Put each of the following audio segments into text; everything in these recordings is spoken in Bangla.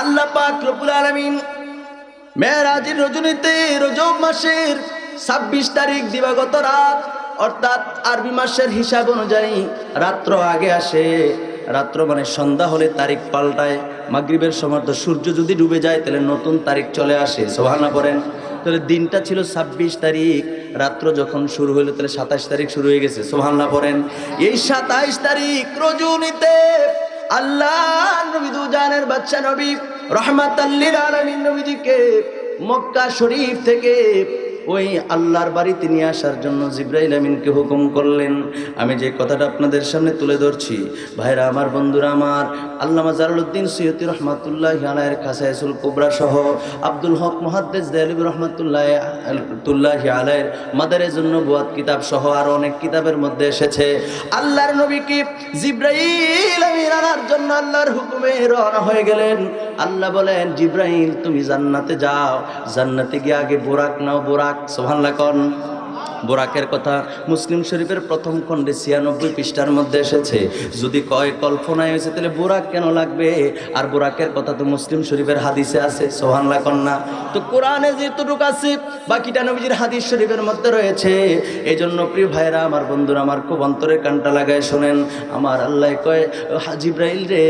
আল্লাহ পাক রব্বুল আলামিন মেরাজের রজনীতে রজব মাসের ২৬ তারিখ দিবাগত রাত, অর্থাৎ আরবি মাসের হিসাব অনুযায়ী রাত্র আগে আসে। রাত্র মানে সন্ধ্যা হলে তারিখ পাল্টায়। মাগরিবের সময় তো সূর্য যদি ডুবে যায় তাহলে নতুন তারিখ চলে আসে। সুবহানাল্লাহ বলেন। তাহলে দিনটা ছিল ২৬ তারিখ, রাত্র যখন শুরু হলো তাহলে ২৭ তারিখ শুরু হয়ে গেছে। সুবহানাল্লাহ বলেন। এই ২৭ তারিখ রজনীতে আল্লাহ নবী দুজানের বাদশা নবী রহমাতাল লিল আলামিন নবীজিকে মক্কা শরীফ থেকে ওই আল্লাহর বাড়িতে নিয়ে আসার জন্য জিবরাইল আমিনকে হুকুম করলেন। আমি যে কথাটা আপনাদের সামনে তুলে ধরছি, ভাইরা আমার, বন্ধুরা আমার, আল্লামা জালালউদ্দিন সৈয়দী রহমাতুল্লাহি আলাইহির খাসায়েসুল কুবরা সহ আব্দুল হক মুহাদ্দিস দেহলভী রহমাতুল্লাহি আলাইহির মাদারিজুন নবুওয়াত কিতাব সহ আরো অনেক কিতাবের মধ্যে এসেছে আল্লাহর নবীকে জিবরাইল আমিন আনার জন্য আল্লাহর হুকুমে রওনা হয়ে গেলেন। আল্লাহ বলেন, জিবরাইল তুমি জান্নাতে যাও, জান্নাতে গিয়ে আগে বুরাক নাও। বুরাক, সুবহানাল্লাহ কোন। বুরাকের কথা মুসলিম শরীফের প্রথম খণ্ডে ৯৬ পৃষ্ঠার মধ্যে এসেছে। যদি কয় কল্পনায় হয়েছে তাহলে বুরাক কেন লাগবে? আর বুরাকের কথা তো মুসলিম শরীফের হাদিসে আছে। সুবহানাল্লাহ কন্যা। তো কোরআনে যেটুকু আছে বাকিটা নবীজির হাদিস শরীফের মধ্যে রয়েছে। এই জন্য প্রিয় ভাইরা আমার, বন্ধুরা আমার, খুব অন্তরের কানটা লাগায় শোনেন। আমার আল্লাহ কয়, জিবরাইল রে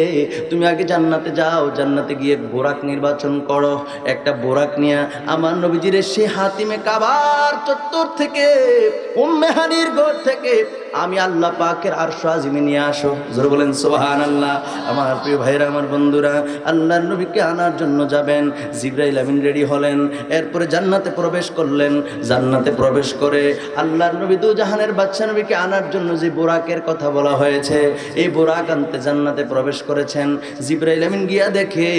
তুমি আগে জান্নাতে যাও, জান্নাতে গিয়ে বুরাক নির্বাচন করো। একটা বুরাক নিয়ে আমার নবীজির সে হাতিমে কাবার চত্বর থেকে, উম্মে হানির ঘর থেকে আমি আল্লাহ পাকের আরশ আজিমে নিয়ে আসো। জোরে বলেন সুবহানাল্লাহ। আমার প্রিয় ভাইরা আমার, বন্ধুরা, আল্লাহর নবীকে আনার জন্য যাবেন। জিবরাইল আমিন রেডি হলেন, এরপরে জান্নাতে প্রবেশ করলেন। জান্নাতে প্রবেশ করে আল্লাহর নবী দু জাহানের বাদশা নবীকে আনার জন্য যে বুরাকের কথা বলা হয়েছে, এই বুরাক আনতে জান্নাতে প্রবেশ করেছেন। জিবরাইল আমিন গিয়া দেখে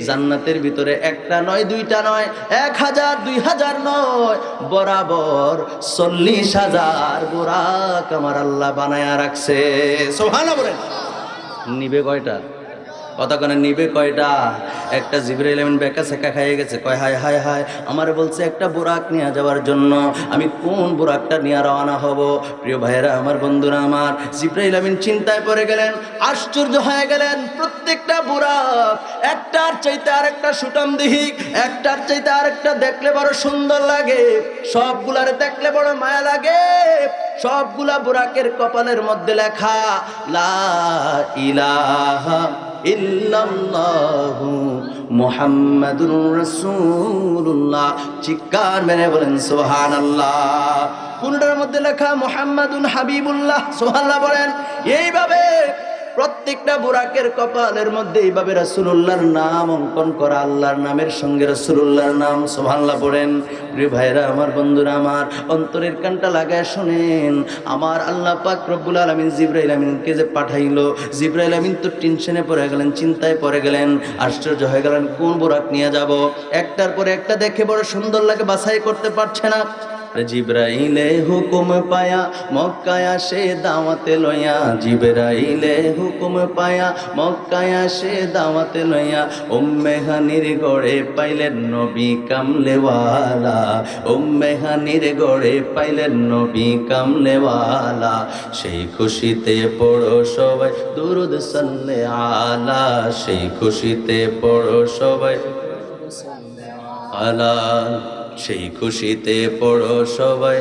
জান্নাতের ভিতরে একটা নয়, দুইটা নয়, ১০০০, ২০০০ নয়, বরাবর ৪০,০০০ বুরাক আমার আল্লাহ বানায়া রাখছে। সুবহানাল্লাহ বলেন। নিবে কয়টা? কথা কেন নিবে কয়টা? একটা। জিবরাইল আমিন বেকা সেকা খাইয়ে গেছে, কয় হায় হায় হায়, আমার বলছে একটা বুরাক নিয়ে যাওয়ার জন্য, আমি কোন বুরাকটা নিয়ে রওনা হব? প্রিয় ভাইয়েরা আমার, বন্ধুরা আমার, জিবরাইল আমিন চিন্তায় পড়ে গেলেন, আশ্চর্য হয়ে গেলেন। প্রত্যেকটা বুরাক একটার চাইতে আরেকটা সুটামদিহিক, একটার চাইতে আরেকটা দেখলে বড় সুন্দর লাগে, সবগুলার দেখলে বড় মায়া লাগে। সবগুলা বুরাকের কপালের মধ্যে লেখা লা ইলাহা ইল্লাল্লাহু মুহাম্মাদুর রাসূলুল্লাহ। চিৎকার মেরে বলেন সুবহানাল্লাহ। কোনটার মধ্যে লেখা মুহাম্মাদুন হাবিবুল্লাহ। সুবহানাল্লাহ বলেন। এইভাবে প্রত্যেকটা বুরাকের কপালের মধ্যে এইভাবে রাসূলুল্লাহর নাম অঙ্কন করা, আল্লাহর নামের সঙ্গে রাসূলুল্লাহর নাম। সুবহানাল্লাহ পড়েন। প্রিয় ভাইরা আমার, বন্ধুরা আমার, অন্তরের কানটা লাগায় শুনেন। আমার আল্লাহ পাক রব্বুল আলামিন জিবরাইল আমিনকে যে পাঠাইলো, জিবরাইল আমিন তো টেনশনে পড়ে গেলেন, চিন্তায় পড়ে গেলেন, আশ্চর্য হয়ে গেলেন, কোন বুরাক নিয়ে যাব? একটার পরে একটা দেখে বড় সুন্দর লাগে, বাছাই করতে পারছে না। জিবরাইলে হুকুম পায়া মক্কায় আসে দাওয়াতে লইয়া, জিবরাইলে হুকুম পায়া মক্কায় আসে দাওয়াতে লইয়া, উম্মে হানির গড়ে পাইলেন নবী কামলেওয়ালা, উম্মে হানির গড়ে পাইলেন নবী কামলেওয়ালা। সেই খুশিতে পড়ো সবাই দুরুদ সাল্লে আলা, সেই খুশিতে পড়ো সবাই আলা, সেই খুশিতে পড়ো সবাই।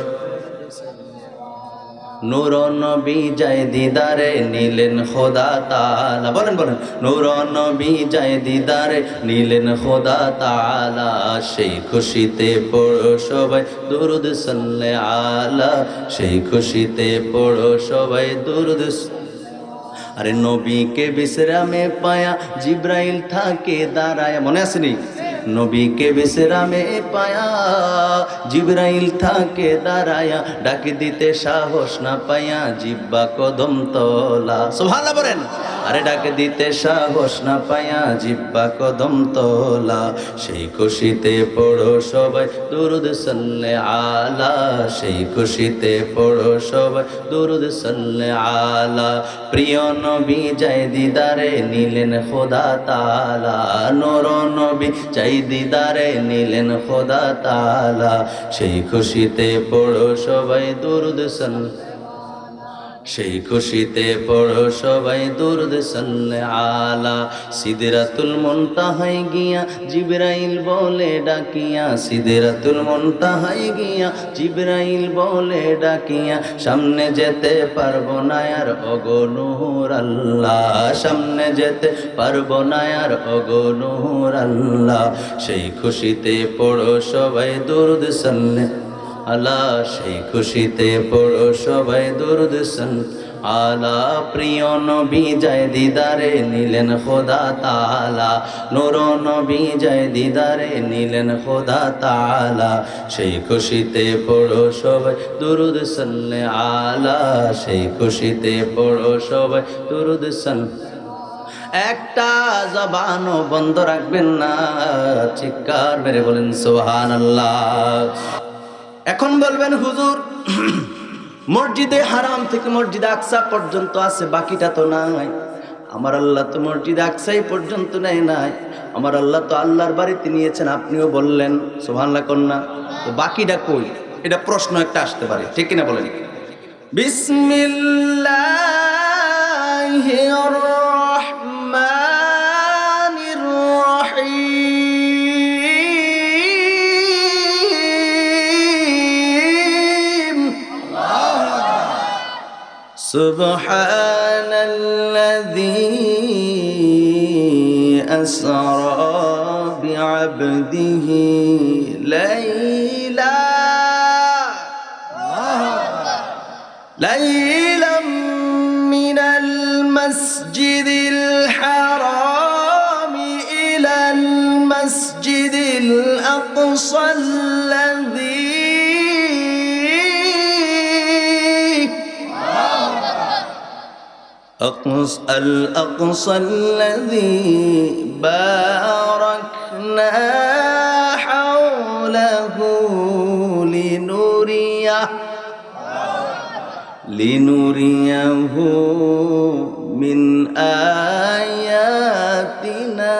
নূর নবী যায় দিদারে নিলেন খোদা তাআলা। বলেন বলেন। নূর নবী যায় দিদারে নিলেন খোদা তাআলা, সেই খুশিতে পড়ো সবাই দুরুদ সাল্লে আলা, সেই খুশিতে পড়ো সবাই দুরুদ। আরে নবীকে বিশ্রামে পায়া জিবরাইল থাকে দাঁড়ায়, মনে আসেনি? নবীকে বিশ্রামে পায়া জিবরাইল থাকে দাঁড়ায়া, ডাকি দিতে সাহস না পায়া জিব্বা কদম তলা। সুবহানাল্লাহ বলেন। আরে ডাকে দিতে সাহস না পায়া জিব্বা কদম তলা, সেই খুশিতে পড়ো সবাই দুরুদ সাল্লে আলা, সেই খুশিতে পড়ো সবাই দুরুদ সাল্লে আলা। প্রিয় নবী যায় দিদারে নিলেন খোদা তাআলা, নূর নবী যায় দিদারে নিলেন খোদা তাআলা, সেই খুশিতে পড়ো সবাই দুরুদ সাল্লে। সেই খুশিতে পড়ো সবাই দুরূদ সাল্লে আলা। সিদরাতুল মুনতাহায় গিয়া জিবরাইল বলে ডাকিয়া, সিদরাতুল মুনতাহায় গিয়া জিবরাইল বলে ডাকিয়া, সামনে যেতে পারবো না আর ওগো নূর আল্লাহ, সামনে যেতে পারবো না আর ওগো নূর আল্লাহ। সেই খুশিতে পড়ো সবাই দুরূদ সাল্লে আলা, সেই খুশিতে পড়ো সবাই দুরূদ সাল্লে আলা। প্রিয় নবী যায় দিদারে নিলেন খোদা তাআলা, নূর নবী যায় দিদারে নিলেন খোদা তাআলা। সেই খুশিতে পড়ো সবাই দুরূদ সাল্লে আলা, সেই খুশিতে পড়ো সবাই দুরূদ সাল্লে। একটা জবানও বন্ধ রাখবেন না, চিৎকার মেরে বলেন সুবহানাল্লাহ। এখন বলবেন হুজুর মসজিদে হারাম থেকে মসজিদে আকসা পর্যন্ত আছে, বাকিটা তো নাই। আমার আল্লাহ তো মসজিদে আকসাই পর্যন্ত নেয় নাই, আমার আল্লাহ তো আল্লাহর বাড়িতে নিয়েছেন, আপনিও বললেন সুবহানাল্লাহ কন্যা, তো বাকিটা কই? এটা প্রশ্ন একটা আসতে পারে, ঠিক কিনা বলেন? বিসমিল্লাহির রহমানির রহিম। সুবহানাল্লাযী আসরা বিআবদিহি লাইলাম মিনাল মাসজিদিল হারামি ইলাল মাসজিদিল আকসাল্লাযী الأقصى الذي باركنا حوله لنريه من آياتنا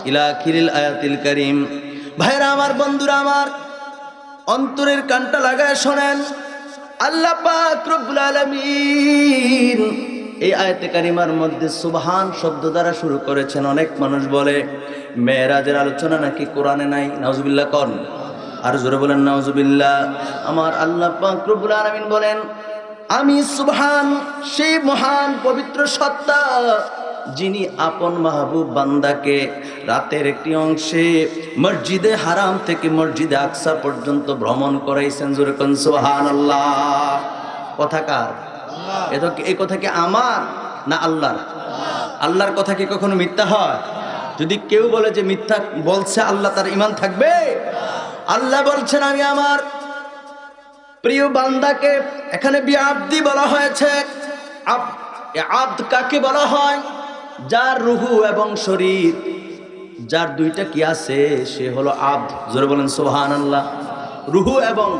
إلى آخر الآيات الكريم। ভাইরা আমার, বন্ধুরা আমার, অন্তরের কানটা লাগায় শোনেন। আল্লাহ পাক রব্বুল আলামিন এই আয়াতে কারিমার মধ্যে সুবহান শব্দ দ্বারা শুরু করেছেন। অনেক মানুষ বলে মেরাজের আলোচনা নাকি কোরআনে নাই, নাউজুবিল্লাহ কোন, আর জোরে বলেন নাউজুবিল্লাহ। আমার আল্লাহ পাক রব্বুল আলামিন বলেন, আমি সুবহান সেই মহান পবিত্র সত্তা যিনি আপন মাহবুব বান্দাকে রাতের একটি অংশে মসজিদে হারাম থেকে মসজিদে আকসা পর্যন্ত ভ্রমণ করাইছেন। জোরে কোন সুবহানাল্লাহ। কথা কার? এই কথা কি আমার না আল্লাহর? আল্লাহর কথা কি কখনো মিথ্যা হয়? যদি কেউ বলে যে মিথ্যা বলছে আল্লাহ, তার ঈমান থাকবে? আল্লাহ বলছেন আমি আমার প্রিয় বান্দাকে, এখানে বিআবদি বলা হয়েছে। আব্দ কাকে বলা হয়? যার রুহু এবং শরীর, যার দুইটা কি আছে, সে হলো আব্দ। জোরে বলেন সুবহানাল্লাহ। রুহু এবং,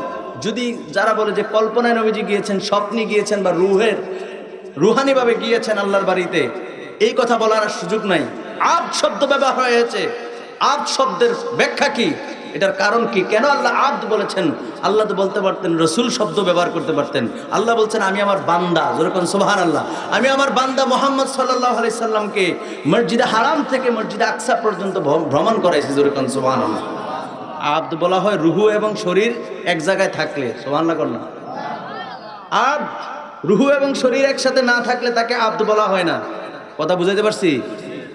যদি যারা বলে যে কল্পনায় নবীজি গিয়েছেন, স্বপ্নে গিয়েছেন, বা রুহানি ভাবে গিয়েছেন আল্লাহর বাড়িতে, এই কথা বলার সুযোগ নাই। আব্দ শব্দ ব্যবহার হয়েছে। আব্দ শব্দের ব্যাখ্যা কি, এটার কারণ কি, কেন আল্লাহ আব্দ বলেছেন? আল্লাহ তো বলতে পারতেন রসুল শব্দ ব্যবহার করতে পারতেন। আল্লাহ বলছেন আমি আমার বান্দা। যেরকম সুবহানাল্লাহ, আমি আমার বান্দা মুহাম্মদ সাল্লাল্লাহু আলাইহি সাল্লামকে মসজিদে হারাম থেকে মসজিদে আকসা পর্যন্ত ভ্রমণ করাইছি। যেরকম সুবহানাল্লাহ। আব্দ বলা হয় রুহু এবং শরীর এক জায়গায় থাকলে। সুবহানাল্লাহ করনা। আব্দ রুহু এবং শরীর একসাথে না থাকলে তাকে আব্দ বলা হয় না। কথা বুঝাইতে পারছি?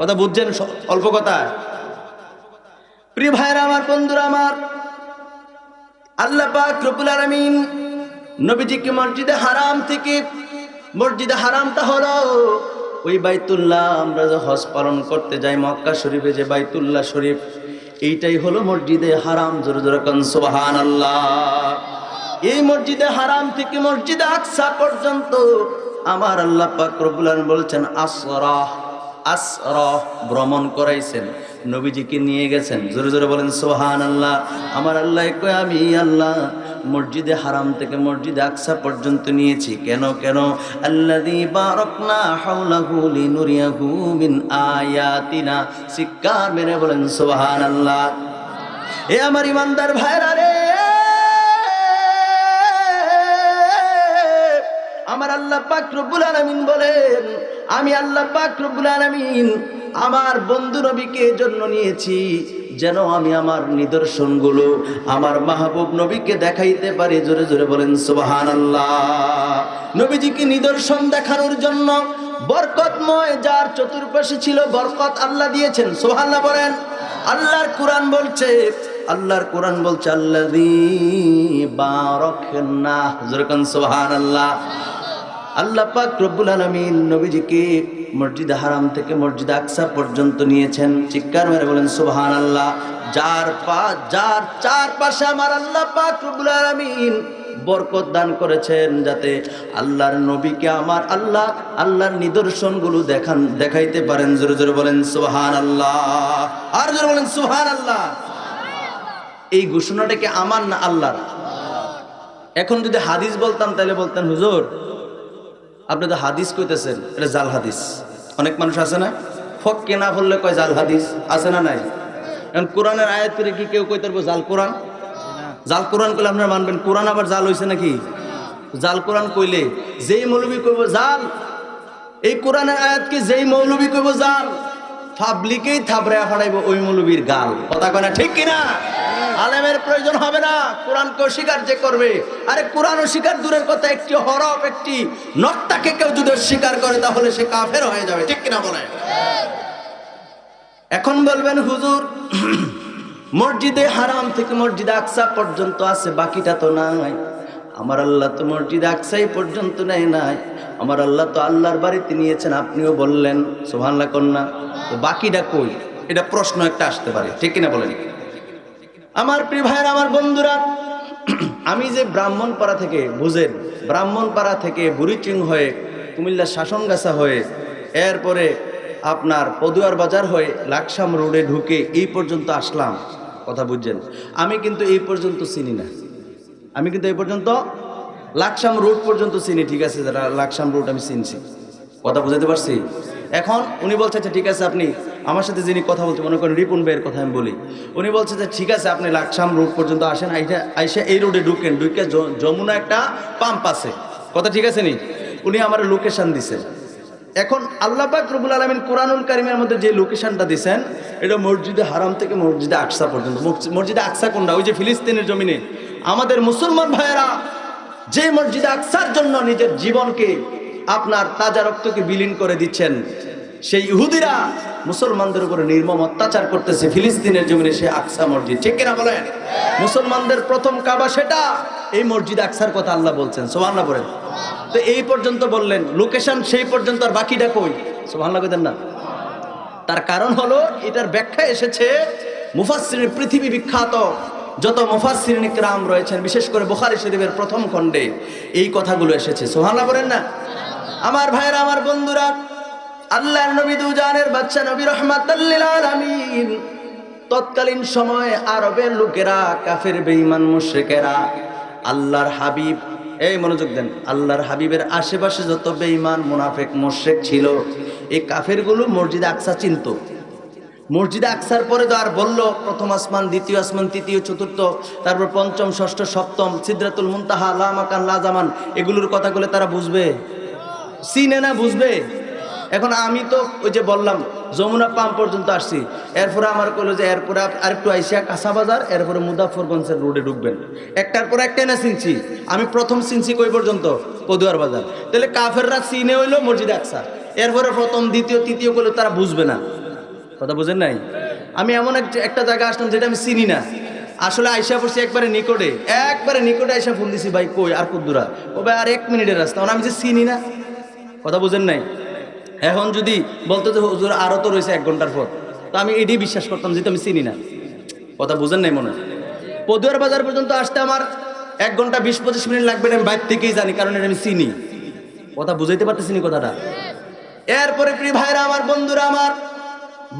কথা বুঝছেন? অল্প কথা। প্রিয় ভাইরা আমার, বন্ধুরা আমার, আল্লাহ পাক রব্বুল আলামিন নবীজিকে মসজিদে হারাম থেকে, মসজিদে হারামটা হলো ওই বাইতুল্লাহ, আমরা যে হজ পালন করতে যাই মক্কা শরীফে, যে বাইতুল্লাহ শরীফ, এইটাই হলো মসজিদে হারাম। জোরে জোরে কোন সুবহানাল্লাহ। এই মসজিদে হারাম থেকে মসজিদে আকসা পর্যন্ত আমার আল্লাহ পাক রব্বুল আলামিন বলছেন আসরা ভ্রমণ করাইছেন, নবীজিকে নিয়ে গেছেন। জোরে জোরে বলেন সুবহানাল্লাহ। আমার আল্লাহ কয় আমি আল্লাহ মসজিদে হারাম থেকে মসজিদে আকসা পর্যন্ত নিয়েছি। কেন? আল্লাযী বারাকনা হাওলাহু লিনুরিয়াহু মিন আয়াতিনা। চিৎকার মেরে বলেন সুবহানাল্লাহ। এ আমার ইমানদার ভাইরা রে, আমার আল্লাহ পাক রব্বুল আলামিন বলেন, আমি আল্লাহ পাক রব্বুল আলামিন আমার বন্ধু নবীকে জন্য নিয়েছি যেন আমি আমার নিদর্শনগুলো আমার মাহবুব নবীকে দেখাইতে পারি। জোরে জোরে বলেন সুবহানাল্লাহ। নবীজিকে নিদর্শন দেখানোর জন্য বরকতময় যার চতুর্পাশে ছিল বরকত আল্লাহ দিয়েছেন। সুবহানাল্লাহ বলেন। আল্লাহর কোরআন বলছে, আল্লাহর কোরআন বলছে আল্লাযী বারাকনা। জোরে কোন সুবহানাল্লাহ। আল্লাহ পাক রব্বুল আলামিন নবীজিকে মসজিদ হারাম থেকে মসজিদ আকসা পর্যন্ত নিয়েছেন। চিৎকার মেরে বলেন সুবহানাল্লাহ। যার চারপাশে আমার আল্লাহ পাক রব্বুল আলামিন বরকত দান করেছেন, যাতে আল্লাহর নবীকে আমার আল্লাহর নিদর্শনগুলো দেখাইতে পারেন। জোরে জোরে বলেন সুবহানাল্লাহ। আর জোরে বলেন সুবহানাল্লাহ। এই ঘোষণাটা কি আমার না আল্লাহর? এখন যদি হাদিস বলতাম তাহলে বলতেন হুজুর আপনি তো হাদিস কইতেছেন, এটা জাল হাদিস। অনেক মানুষ আছে না, ফককে না বললে কয় জাল হাদিস, আছে না নাই? এখন কোরআনের আয়াত করে কি কেউ কইতে পারবো জাল কোরআন? জাল কোরআন কইলে আপনারা মানবেন? কোরআন আবার জাল হইছে নাকি? জাল কোরআন কইলে যেই মৌলবী কইব জাল, এই কোরআনের আয়াতকে যেই মৌলবী কইব জাল, পাবলিকেই থাবড়ায়া ফাড়াইব ওই মৌলবীর গাল। কথা কয় না, ঠিক কিনা? আলেমের প্রয়োজন হবে না, কোরআনকে অস্বীকার যে করবে। আরে কোরআন অস্বীকার দূরের কথা, একটি হরফ একটি নক্তাকে কেউ যদি অস্বীকার করে তাহলে সে কাফের হয়ে যাবে। ঠিক কিনা বলে? এখন বলবেন হুজুর মসজিদে হারাম থেকে মসজিদ আকসা পর্যন্ত আছে, বাকিটা তো নাই। আমার আল্লাহ তো মসজিদ আকসাই পর্যন্ত নেয় নাই, আমার আল্লাহ তো আল্লাহর বাড়িতে নিয়েছেন। আপনিও বললেন সুবহানাল্লাহ কন্যা, তো বাকিটা কই? এটা প্রশ্ন একটা আসতে পারে। ঠিক কিনা বলেন? আমার প্রিয় ভাইয়ের, আমার বন্ধুরা, আমি যে ব্রাহ্মণপাড়া থেকে, বুঝেন, ব্রাহ্মণপাড়া থেকে বুড়িচিং হয়ে কুমিল্লা শাসনগাছা হয়ে এরপরে আপনার পদুয়ার বাজার হয়ে লাকসাম রোডে ঢুকে এই পর্যন্ত আসলাম। কথা বুঝছেন? আমি কিন্তু এই পর্যন্ত চিনি না, আমি কিন্তু এই পর্যন্ত লাকসাম রোড পর্যন্ত চিনি। ঠিক আছে, যারা লাকসাম রোড আমি চিনছি। কথা বুঝাতে পারছি? এখন উনি বলছে আচ্ছা ঠিক আছে, আপনি আমার সাথে যিনি কথা বলতে, মনে করেন রিপুন ভাইয়ের কথা আমি বলি, উনি বলছে যে ঠিক আছে আপনি লাকসাম রোড পর্যন্ত আসেন, আইসা এই রোডে ঢুকেন, ঢুকে যমুনা একটা পাম্প আছে। কথা ঠিক আছে নি? উনি আমার লোকেশন দিছেন। এখন আল্লাহ পাক রব্বুল আলামিন কোরআনুল কারীমের মধ্যে যে লোকেশনটা দিছেন, এটা মসজিদে হারাম থেকে মসজিদে আকসা পর্যন্ত। মসজিদে আকসা কোনটা? ওই যে ফিলিস্তিনের জমিনে আমাদের মুসলমান ভাইয়েরা যে মসজিদে আকসার জন্য নিজের জীবনকে, আপনার তাজা রক্তকে বিলীন করে দিচ্ছেন, সেই ইহুদিরা মুসলমানদের উপরে নির্মম অত্যাচার করতেছে ফিলিস্তিনের জমিনে, সেই আকসা মসজিদ। ঠিক কিনা বলেন? মুসলমানদের প্রথম কাবা সেটা, এই মসজিদ আকসার কথা আল্লাহ বলছেন। সুবহানাল্লাহ বলেন। তো এই পর্যন্ত বললেন, লোকেশন সেই পর্যন্ত, আর বাকিটা কই? সুবহানাল্লাহ কইতেন না? তার কারণ হলো এটার ব্যাখ্যা এসেছে মুফাসসিরিন, পৃথিবী বিখ্যাত যত মুফাসসিরিন ইকরাম রয়েছেন, বিশেষ করে বুখারী শরীফের প্রথম খণ্ডে এই কথাগুলো এসেছে। সুবহানাল্লাহ বলেন না? আমার ভাইরা, আমার বন্ধুরা, আল্লাহর নবী দুজানের বাদশা নবী রাহমাতাল লিল আলামিন, তৎকালীন সময়ে আরবের লোকেরা, কাফের বেঈমান মুশরিকেরা আল্লাহর হাবিব, এই মনোযোগ দেন, আল্লাহর হাবিবের আশেপাশে যত বেঈমান মুনাফিক মুশরিক ছিল, এই কাফেরগুলো মসজিদ আকসা চিনত। মসজিদ আকসার পরে তো আর বললো প্রথম আসমান, দ্বিতীয় আসমান, তৃতীয়, চতুর্থ, তারপর পঞ্চম, ষষ্ঠ, সপ্তম, সিদরাতুল মুনতাহা, লা মাকান লা জামান, এগুলোর কথাগুলো তারা বুঝবে? চিনে না, বুঝবে? এখন আমি তো ওই যে বললাম যমুনা পাম্প পর্যন্ত আসছি, এরপরে আমার কইলো যে এরপরে আরেকটু আইসা কাঁচা বাজার, এরপরে মুজাফফরগঞ্জের রোডে ঢুকবেন। একটার পর একটাই না চিনছি। আমি প্রথম চিনছি কই পর্যন্ত? পদুয়ার বাজার। তাহলে কাফেররা চিনে হইলো মসজিদ আকসা, এরপরে প্রথম, দ্বিতীয়, তৃতীয় করলে তারা বুঝবে না। কথা বুঝেন নাই? আমি এমন একটা জায়গা আসলাম যেটা আমি চিনি না, আসলে আইসা পড়ছি একবারে নিকটে, আইসা ফোন দিছি, ভাই কই আর কুদ্দুরা? ও ভাই আর 1 মিনিটের রাস্তা, আমি যে চিনি না। কথা বুঝেন নাই? এখন যদি বলতো যে হুজুর আরো তো রয়েছে 1 ঘন্টার পর, তো আমি এটাই বিশ্বাস করতাম, যেহেতু আমি চিনি না। কথা বুঝেন নাই মনে হয়? পদুয়ার বাজার পর্যন্ত আসতে আমার 1 ঘন্টা 20-25 মিনিট লাগবে, আমি বাইরে থেকেই জানি, কারণ এটা আমি চিনি। কথা বুঝাইতে পারতেছি না কথাটা? এরপরে প্রিয় ভাইরা, আমার বন্ধুরা, আমার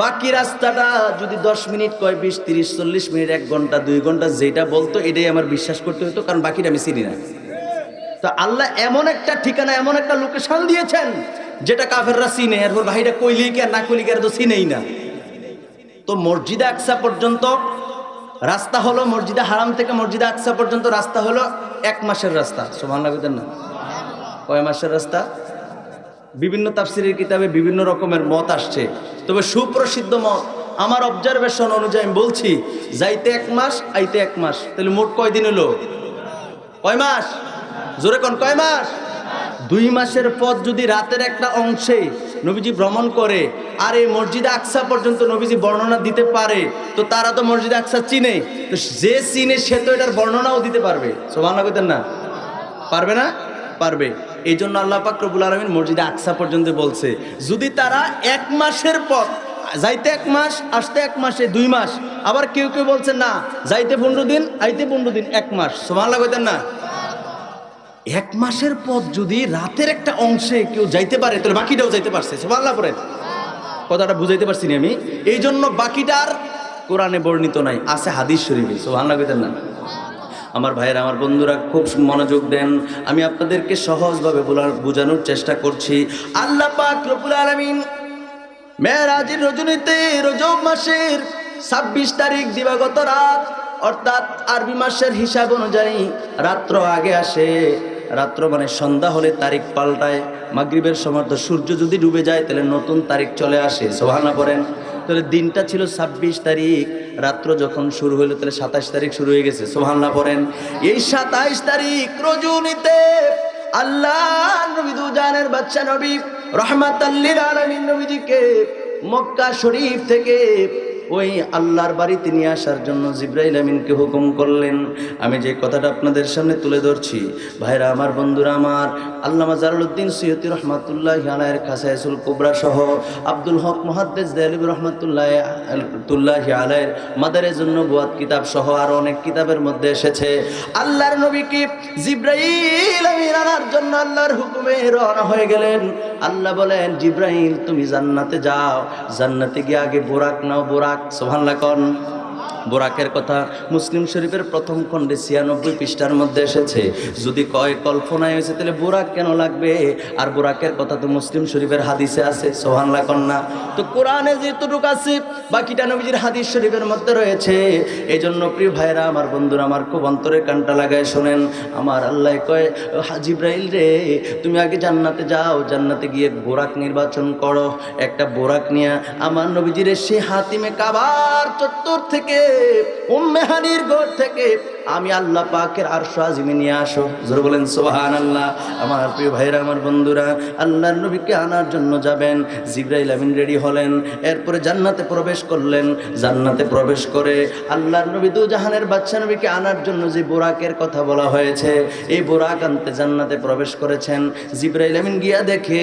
বাকি রাস্তাটা যদি 10 মিনিট কয়, 20, 30, 40 মিনিট, 1 ঘন্টা, 2 ঘন্টা, যেটা বলতো এটাই আমার বিশ্বাস করতে হতো, কারণ বাকিটা আমি চিনি না। তো আল্লাহ এমন একটা ঠিকানা, এমন একটা লোকেশন দিয়েছেন যেটা কাফেররা চিনে, এরপর ভাইটা কইলেই কি আর না কইলেই কি আর তো চিনেই না। তো মসজিদে আকসা পর্যন্ত রাস্তা হলো, মসজিদে হারাম থেকে মসজিদে আকসা পর্যন্ত রাস্তা হলো 1 মাসের রাস্তা। সুবহানাল্লাহ বলেন না? কয় মাসের রাস্তা? বিভিন্ন তাফসিরের কিতাবে বিভিন্ন রকমের মত আসছে, তবে সুপ্রসিদ্ধ মত আমার অবজারভেশন অনুযায়ী আমি বলছি, যাইতে 1 মাস আইতে 1 মাস, তাহলে মোট কয় দিন হলো? কয় মাস? জোরে কোন কয় মাস? 2 মাসের পথ যদি রাতের একটা অংশে নবীজি ভ্রমণ করে আর এই মসজিদে আকসা পর্যন্ত নবীজি বর্ণনা দিতে পারে, তো তারা তো মসজিদে আকসা চিনে, তো যে চিনে সে তো এটার বর্ণনাও দিতে পারবে। সুবহানাল্লাহ কইতেন না? পারবে না? পারবে। এই জন্য আল্লাহ পাক রব্বুল আলামিন মসজিদে আকসা পর্যন্ত বলছে, যদি তারা 1 মাসের পথ, যাইতে 1 মাস আসতে 1 মাসে 2 মাস, আবার কেউ কেউ বলছে না যাইতে 15 দিন আইতে 15 দিন 1 মাস। সুবহানাল্লাহ কইতেন না? 1 মাসের পথ যদি রাতের একটা অংশে কেউ যাইতে পারে, তাহলে বাকিটাও যাইতে পারছে। সুবহানাল্লাহ পড়েন। কথাটা বুঝাইতে পারছি না আমি? এই জন্য বাকিটার কোরআনে বর্ণিত নাই, আছে হাদিস শরীফে। সুবহানাল্লাহ কইতেন না? আমার ভাইয়েরা, আমার বন্ধুরা খুব মনোযোগ দেন, আমি আপনাদেরকে সহজভাবে বোঝানোর চেষ্টা করছি। আল্লাহ পাক রব্বুল আলামিন মেরাজের রজনীতে রজব মাসের 26 তারিখ দিবাগত রাত, অর্থাৎ আরবি মাসের হিসাব অনুযায়ী রাত্র আগে আসে। রাত্র মানে সন্ধ্যা হলে তারিখ পাল্টায়। মাগরিবের সময় তো সূর্য যদি ডুবে যায় তাহলে নতুন তারিখ চলে আসে। সুবহানাল্লাহ পড়েন। তাহলে দিনটা ছিল 26 তারিখ, রাত্র যখন শুরু হলো তাহলে 27 তারিখ শুরু হয়ে গেছে। সুবহানাল্লাহ পড়েন। এই 27 তারিখ রজনীতে আল্লাহ নবী দুজানের বাদশা নবী রাহমাতাল লিল আলামিন নবীজিকে মক্কা শরীফ থেকে ওই আল্লাহর বাড়িতে নিয়ে আসার জন্য জিবরাইল আমিনকে হুকুম করলেন। আমি যে কথাটা আপনাদের সামনে তুলে ধরছি, ভাইরা আমার, বন্ধুরা আমার, আল্লামা জালালউদ্দিন সৈয়দী রহমাতুল্লাহি আলাইহির খাসায়েসুল কুবরা সহ আব্দুল হক মুহাদ্দিস দেহলভী রহমাতুল্লাহি আলাইহির মাদারিজুন নবুওয়াত কিতাব সহ আরো অনেক কিতাবের মধ্যে এসেছে, আল্লাহর নবীকে জিবরাইল আমিন আনার জন্য আল্লাহর হুকুমে রওনা হয়ে গেলেন। আল্লাহ বলেন, জিবরাইল তুমি জান্নাতে যাও, জান্নাতে গিয়ে আগে বুরাক নাও। বুরাক, সুবহানাল্লাহ কোন? বুরাকের কথা মুসলিম শরীফের প্রথম খণ্ডে 96 পৃষ্ঠার মধ্যে এসেছে। যদি কয় কল্পনায় হয়েছে তাহলে বুরাক কেন লাগবে? আর বুরাকের কথা তো মুসলিম শরীফের হাদিসে আছে। সুবহানাল্লাহ কোন না? তো কোরআনে যেটুকু আছে বাকিটা নবীজির হাদিস শরীফের মধ্যে রয়েছে। এই জন্য প্রিয় ভাইরা আমার, বন্ধুরা আমার, খুব অন্তরের কানটা লাগায় শোনেন। আমার আল্লাহ কয়, জিবরাইল রে তুমি আগে জান্নাতে যাও, জান্নাতে গিয়ে বুরাক নির্বাচন করো। একটা বুরাক নিয়ে আমার নবীজির সে হাতিমে কাবার চত্বর থেকে, উম্মে হানির ঘর থেকে আমি আল্লাহ পাকের আরশ আজিমে নিয়ে আসো। জোরে বলেন সুবহানাল্লাহ। আমার প্রিয় ভাইরা আমার, বন্ধুরা, আল্লাহর নবীকে আনার জন্য যাবেন। জিবরাইল আমিন রেডি হলেন, এরপরে জান্নাতে প্রবেশ করলেন। জান্নাতে প্রবেশ করে আল্লাহর নবী দু জাহানের বাদশা নবীকে আনার জন্য যে বুরাকের কথা বলা হয়েছে, এই বুরাক আনতে জান্নাতে প্রবেশ করেছেন। জিবরাইল আমিন গিয়া দেখে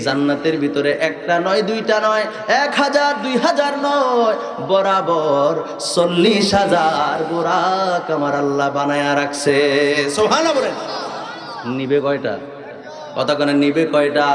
জান্নাতের ভিতরে একটা নয়, দুইটা নয়, 1000, 2000 নয়, বরাবর 40,000 বুরাক আমার আল্লাহ বানায়া রাখছে। সুবহানাল্লাহ বলেন। নিবে কয়টা? কথা কেন নিবে কয়টা?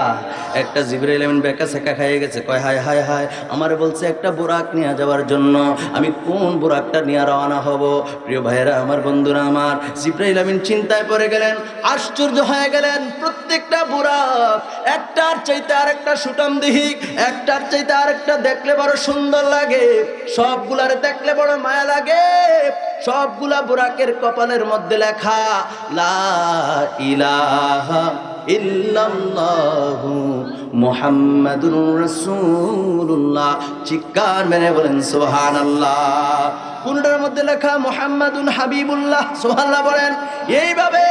একটা। জিবরাইল আমিন বেকা সেকা খাইয়ে গেছে, কয় হায় হায় হায়, আমারে বলছে একটা বুরাক নিয়ে যাওয়ার জন্য, আমি কোন বুরাকটা নিয়ে রওনা হব? প্রিয় ভাইয়েরা আমার, বন্ধুরা আমার, জিবরাইল আমিন চিন্তায় পড়ে গেলেন, আশ্চর্য হয়ে গেলেন। প্রত্যেকটা বুরাক একটার চাইতে আরেকটা সুটাম দিহিক, একটার চাইতে আরেকটা দেখলে বড় সুন্দর লাগে, সবগুলারে দেখলে বড় মায়া লাগে। সবগুলা বুরাকের কপালের মধ্যে লেখা লা ইলাহা ইল্লাল্লাহু মুহাম্মাদুর রাসূলুল্লাহ। চিৎকার মেরে বলেন সুবহানাল্লাহ। কোনটার মধ্যে লেখা মুহাম্মাদুন হাবিবুল্লাহ? সুবহানাল্লাহ বলেন। এইভাবে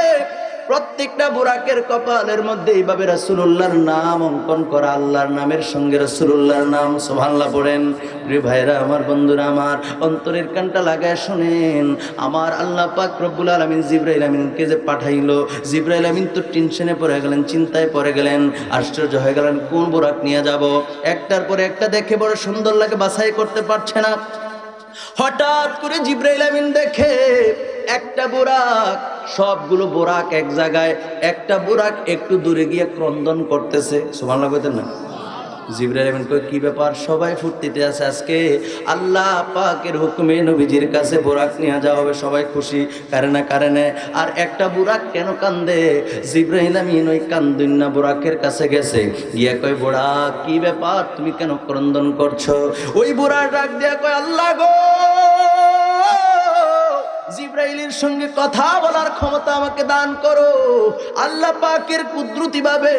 প্রত্যেকটা বুরাকের কপালের মধ্যে এইভাবে রাসূলুল্লাহর নাম অঙ্কন করা, আল্লাহর নামের সঙ্গে রাসূলুল্লাহর নাম। সুবহানাল্লাহ পড়েন। প্রিয় ভাইরা আমার, বন্ধুরা আমার, অন্তরের কানটা লাগায় শুনেন। আমার আল্লাহ পাক রব্বুল আলামিন জিবরাইল আমিনকে যে পাঠাইলো, জিবরাইল আমিন তো টেনশনে পড়ে গেলেন, চিন্তায় পড়ে গেলেন, আশ্চর্য হয়ে গেলেন, কোন বুরাক নিয়ে যাব? একটার পরে একটা দেখে বড় সুন্দর লাগে, বাছাই করতে পারছে না। হঠাৎ করে জিবরাইল আমিন দেখে একটা বুরাক, সবগুলো বুরাক এক জায়গায়, একটা বুরাক একটু দূরে গিয়ে ক্রন্দন করতেছে। সুবহানাল্লাহ কইতেন না? জিবরাইল আমিন কয়, কি ব্যাপার? সবাই ফুর্তিতে আছে, আজকে আল্লাহ পাকের হুকুমে নবীজির কাছে বুরাক নিয়ে যাওয়া হবে, সবাই খুশি, কারণে। আর একটা বুরাক কেন কান্দে? জিবরাইল আমিন ওই কান্দুন্না বুরাকের কাছে গেছে, গিয়া কয়, বুরাক কি ব্যাপার, তুমি কেন ক্রন্দন করছো? ওই বুরাক ডাক দিয়া কয়, আল্লাহ গো, জিবরাইল জিব্রাইলের সঙ্গে কথা বলার ক্ষমতা আমাকে দান করো। আল্লাহ পাকের কুদরতি ভাবে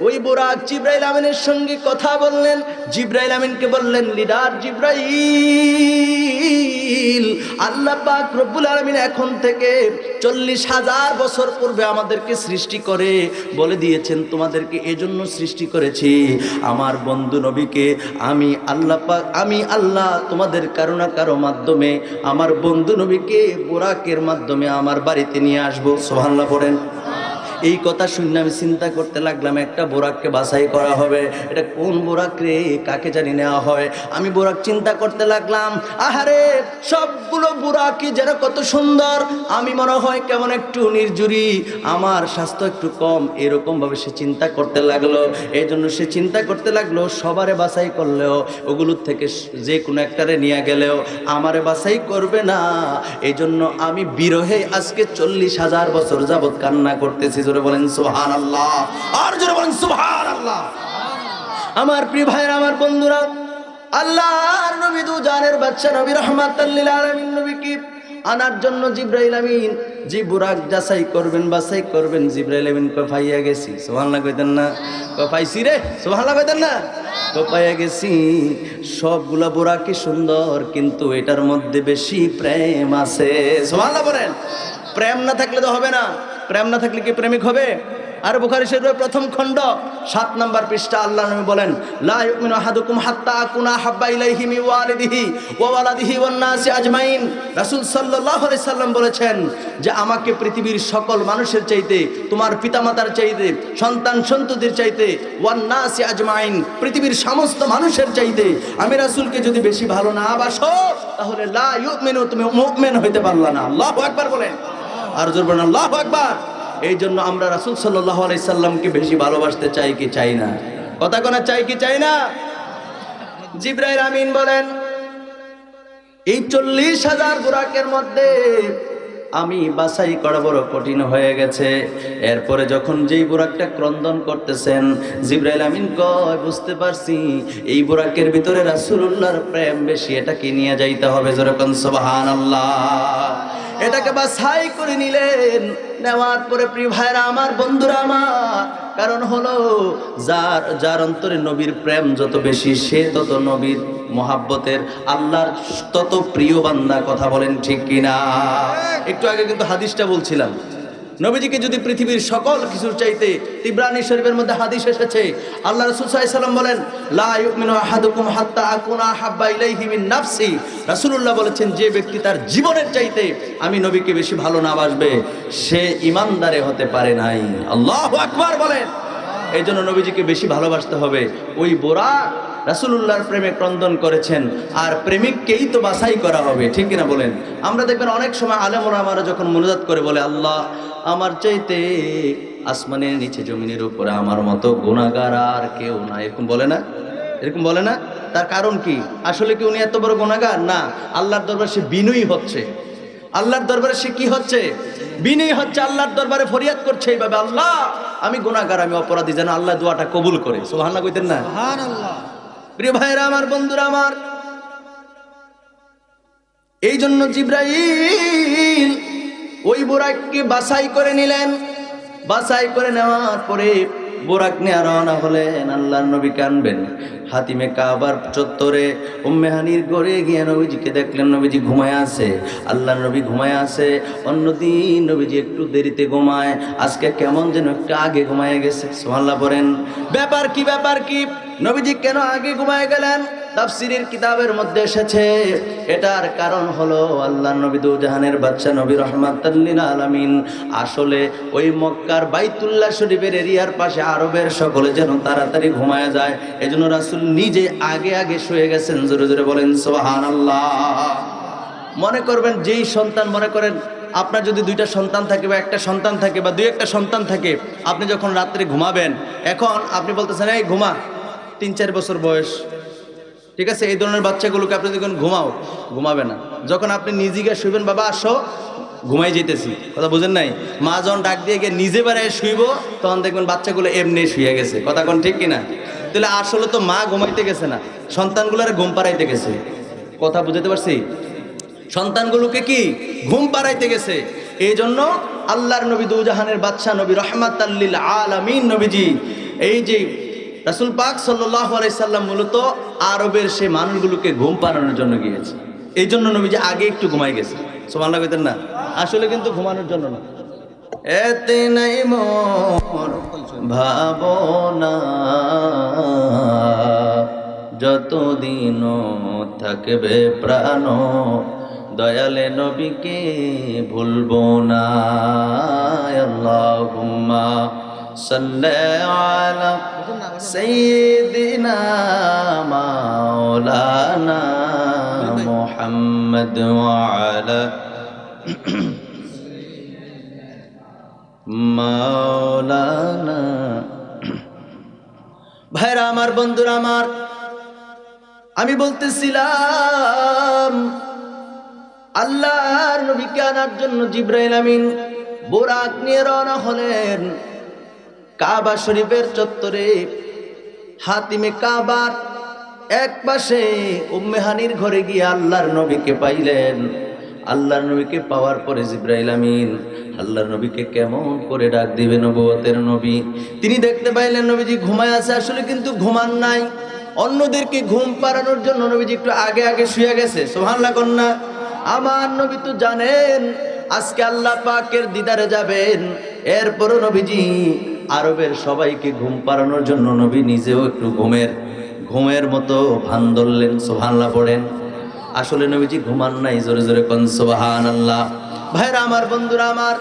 ওই বুরাক জিব্রাইল আমিনের সঙ্গে কথা বললেন। জিব্রাইল আমিনকে বললেন, লিডার জিব্রাইল, আল্লাহ পাক রব্বুল আলামিন এখন থেকে 40,000 বছর পূর্বে আমাদেরকে সৃষ্টি করে বলে দিয়েছেন, তোমাদেরকে এজন্য সৃষ্টি করেছি আমার বন্ধু নবীকে আমি আল্লাহ তোমাদের কারো না কারো মাধ্যমে আমার বন্ধু নবীকে বুরাকের মাধ্যমে আমার বাড়িতে নিয়ে আসবো। সুবহানাল্লাহ পড়েন। এই কথা শুনে আমি চিন্তা করতে লাগলাম, একটা বোরাককে বাছাই করা হবে, এটা কোন বোরাক রে, কাকে জানি নেওয়া হয়। আমি বোরাক চিন্তা করতে লাগলাম, আহারে সবগুলো বোরাকই যেন কত সুন্দর, আমি মনে হয় কেমন একটু নির্জুরি, আমার স্বাস্থ্য একটু কম, এরকম ভাবে সে চিন্তা করতে লাগলো। এই জন্য সে চিন্তা করতে লাগলো, সবারে বাছাই করলেও ওগুলোর থেকে যে কোনো একটারে নিয়ে গেলেও আমারে বাছাই করবে না। এই জন্য আমি বিরহে আজকে 40,000 বছর যাবৎ কান্না করতেছি। জোরে বলেন সুবহানাল্লাহ, আর জোরে বলেন সুবহানাল্লাহ। আমার প্রিয় ভাইরা, আমার বন্ধুরা, আল্লাহর নবী দু জানের বাদশা নবী রাহমাতুল লিল আলামিন নবীকে আনার জন্য জিব্রাইল আমিন জি বুরাক যাচাই করবেন, বাছাই করবেন। জিব্রাইল আমিন কয় পাইয়া গেছি। সুবহানাল্লাহ কইতেন না? কয় পাইছি রে, সুবহানাল্লাহ কইতেন না? কয় পাইয়া গেছি। সবগুলা বুরাকই সুন্দর, কিন্তু এটার মধ্যে বেশি প্রেম আছে। সুবহানাল্লাহ বলেন। প্রেম না থাকলে তো হবে না। প্রেম না থাকলে কি প্রেমিক হবে? আর বুখারী শরীফের প্রথম খণ্ড 7 নম্বর পৃষ্ঠা আল্লাহ নবী বলেন, লা ইউমিনু আহাদুকুম হাত্তা আকুনা হাব্বা ইলাইহি মিন ওয়ালিদিহি ওয়া ওয়ালাদিহি ওয়ান নাসি আজমাইন। রাসূল সাল্লাল্লাহু আলাইহি সাল্লাম বলেছেন যে আমাকে পৃথিবীর সকল মানুষের চাইতে, তোমার পিতামাতার চাইতে, সন্তান সন্ততির চাইতে, ওয়ান নাসি আজমাইন, পৃথিবীর সমস্ত মানুষের চাইতে আমি রাসূলকে যদি বেশি ভালো না বাসো, তাহলে লা ইউমিনু, তুমি মুমিন হইতে পারলা না। আল্লাহু আকবার বলেন। আর জোর বলেন আল্লাহু আকবার। এই জন্য আমরা রাসূল সাল্লাল্লাহু আলাইহি সাল্লামকে বেশি ভালোবাসতে চাই কি চাই না? কথা কোনা চাই কি চাই না? জিব্রাইল আমিন বলেন, এই 40,000 বুরাকের মধ্যে আমি বাছাই করা বড় কঠিন হয়ে গেছে। এরপরে যখন যেই বুরাকটা ক্রন্দন করতেছেন, জিব্রাইল আমিন কয়, বুঝতে পারছি এই বুরাকের ভিতরে রাসূলুল্লাহর প্রেম বেশি, এটাকে নিয়ে যাইতে হবে। যেরকম সুবহানাল্লাহ, এটাকে বাছাই করে নিলেন। নেওয়ার পরে প্রিয় ভাইরা, আমার বন্ধুরা আমার, কারণ হলো যার অন্তরে নবীর প্রেম যত বেশি, সে তত নবীর মহাব্বতের, আল্লাহর তত প্রিয় বান্দা। কথা বলেন ঠিক কিনা? একটু আগে কিন্তু হাদিসটা বলছিলাম, নবীজিকে যদি পৃথিবীর সকল কিছুর চাইতে, তিবরানী শরীফের মধ্যে হাদিস এসেছে, আল্লাহ রাসূল সাল্লাল্লাহু আলাইহি সাল্লাম বলেন, লা ইউমিনু আহাদুকুম হাত্তা আকুনা হাব্বা ইলাইহি মিন নাফসি। রাসূলুল্লাহ বলেছেন, যে ব্যক্তি তার জীবনের চাইতে আমি নবীকে বেশি ভালো না বাসবে, সে ঈমানদারে হতে পারে নাই। আল্লাহু আকবার বলেন। এই জন্য নবীজিকে বেশি ভালোবাসতে হবে। ওই বুরাক রাসূলুল্লাহর প্রেমে ক্রন্দন করেছেন, আর প্রেমিককেই তো বাছাই করা হবে, ঠিক কিনা বলেন? আমরা দেখবেন অনেক সময় আলেম ওলামারা যখন মুনাজাত করে বলে, আল্লাহ আমার চাইতে আসমানের নিচে জমিনের উপরে আমার মতো গুনাহগার আর কেউ না, এরকম বলে না? এরকম বলে না? তার কারণ কি? আসলে কি উনি এত বড় গুনাহগার? না, আল্লাহর দরবারে সে বিনয়ী হচ্ছে। আল্লাহর দরবারে সে কি হচ্ছে? বিনয়ী হচ্ছে। আল্লাহর দরবারে ফরিয়াদ করছে এইভাবে, আল্লাহ আমি গুনাহগার, আমি অপরাধী, যেন আল্লাহ দোয়াটা কবুল করে। সুবহানাল্লাহ কইতেন না? সুবহানাল্লাহ। প্রিয় ভাইরা আমার, বন্ধুরা আমার, এই জন্য জিব্রাইল ওই বুরাককে বাছাই করে নিলেন। বাছাই করে নেওয়ার পরে বুরাক নিয়ে রওনা হলেন। আল্লাহর নবীকে আনবেন। হাতিমে কাবার চত্বরে উম্মে হানির ঘরে গিয়ে নবীজিকে দেখলেন, নবীজি ঘুমায় আছে। আল্লাহর নবী ঘুমায় আছে। অন্যদিন নবীজি একটু দেরিতে ঘুমায়, আজকে কেমন যেন একটু আগে ঘুমায় গেছে। সুবহানাল্লাহ বলেন। ব্যাপার কি? ব্যাপার কি? নবীজি কেন আগে ঘুমায় গেলেন? তাফসীরের কিতাবের মধ্যে এসেছে, এটার কারণ হলো আল্লাহর নবী দু জাহানের বাদশা নবী রাহমাতুল লিল আলামিন আসলে ওই মক্কার বাইতুল্লাহ শরীফের এরিয়ার পাশে আরবের সকলে যেন তাড়াতাড়ি ঘুমায় যায়, এজন্য রাসূল নিজে আগে আগে শুয়ে গেছেন। জোরে জোরে বলেন সুবহানাল্লাহ। মনে করবেন যেই সন্তান, মনে করেন আপনার যদি 2টা সন্তান থাকে বা একটা সন্তান থাকে বা 2-1টা সন্তান থাকে, আপনি যখন রাত্রে ঘুমাবেন, এখন আপনি বলতেছেন এই ঘুমা, 3-4 বছর বয়স, ঠিক আছে, এই ধরনের বাচ্চাগুলোকে আপনি যখন ঘুমাবে না। যখন আপনি নিজেকে শুইবেন, বাবা আসো ঘুমাই যেতেছি, কথা বুঝেন নাই? মা যখন ডাক দিয়ে গিয়ে নিজে বেড়ায় শুইব, তখন দেখবেন বাচ্চাগুলো এমনি শুয়ে গেছে। কথা কোন ঠিক কিনা? তাহলে আসলে তো মা ঘুমাইতে গেছে না, সন্তানগুলোর ঘুম পাড়াইতে গেছে। কথা বুঝতে পারছি? সন্তানগুলোকে কি ঘুম পাড়াইতে গেছে। এই জন্য আল্লাহর নবী দুজাহানের বাদশাহ নবী রহমাতাল লিল আলামিন নবীজি এই যে রাসূল পাক সাল্লাল্লাহু আলাইহি সাল্লাম মূলত আরবের সে মানুষগুলোকে ঘুম পাড়ানোর জন্য গিয়েছে। এই জন্য নবীজি আগে একটু ঘুমাই গেছে। সুবহানাল্লাহ কইতেন না? আসলে কিন্তু ঘুমানোর জন্য না। এতে নাই মোর ভাবনা যতদিন থাকবে প্রাণ দয়ালে নবীকে ভুলবো না। আল্লাহুম্মা সাল্লি আলা সাইয়্যিদিনা মাওলানা মুহাম্মদ ওয়া আলা মাওলানা। ভাইরা আমার, বন্ধুরা আমার, আমি বলতেছিলাম আল্লাহর নবীকে আনার জন্য জিবরাইল আমিন বোরাক নিয়ে রওনা হলেন কাবা শরীফের চত্বরে। হাতিমে কাবার এক পাশে উম্মে হানির ঘরে গিয়ে আল্লাহর নবীকে পাইলেন। আল্লাহর নবীকে পাওয়ার পরে জিবরাইল আমিন আল্লাহর নবীকে কেমন করে ডাক দিবে, নবুয়তের নবী। তিনি দেখতে পাইলেন নবীজি ঘুমায় আছে, আসলে কিন্তু ঘুমান নাই। অন্যদেরকে ঘুম পাড়ানোর জন্য নবীজি একটু আগে আগে শুয়ে গেছে। সুবহানাল্লাহ কন্যা। আমার নবী তো জানেন আজকে আল্লাহ পাকের দিদারে যাবেন। এরপরও নবীজি আরবের সবাইকে ঘুম পাড়ানোর জন্য নবী নিজেও একটু ঘুমের মতো ভান ধরলেন। সুবহানাল্লাহ পড়েন। আসলে নবীজি ঘুমান নাই, জোরে জোরে কোন সুবহানাল্লাহ। ভাইরা আমার, বন্ধুরা আমার,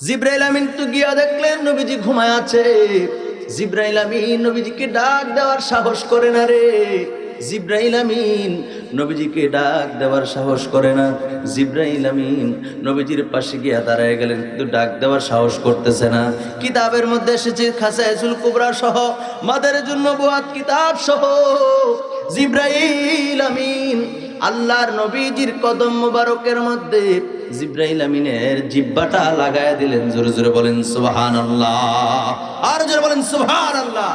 জিবরাইল আমিন তো গিয়া দেখলেন নবীজি ঘুমায় আছে। জিবরাইল আমিন নবীজিকে ডাক দেওয়ার সাহস করে না রে। জিবরাইল আমিন নবীজিকে ডাক দেওয়ার সাহস করে না। জিবরাইল আমিন নবীজির পাশে গিয়া দাঁড়ায় গেলেন, কিন্তু ডাক দেওয়ার সাহস করতেছে না। কিতাবের মধ্যে এসেছে খাসাইসুল কুবরা সহ মাদারিজুন নবুয়াত কিতাব সহ জিবরাইল আমিন আল্লাহর নবীজির কদম মোবারকের মধ্যে জিবরাইল আমিনের জিহ্বাটা লাগায় দিলেন। জোরে জোরে বলেন সুবহানাল্লাহ, আর জোরে বলেন সুবহানাল্লাহ।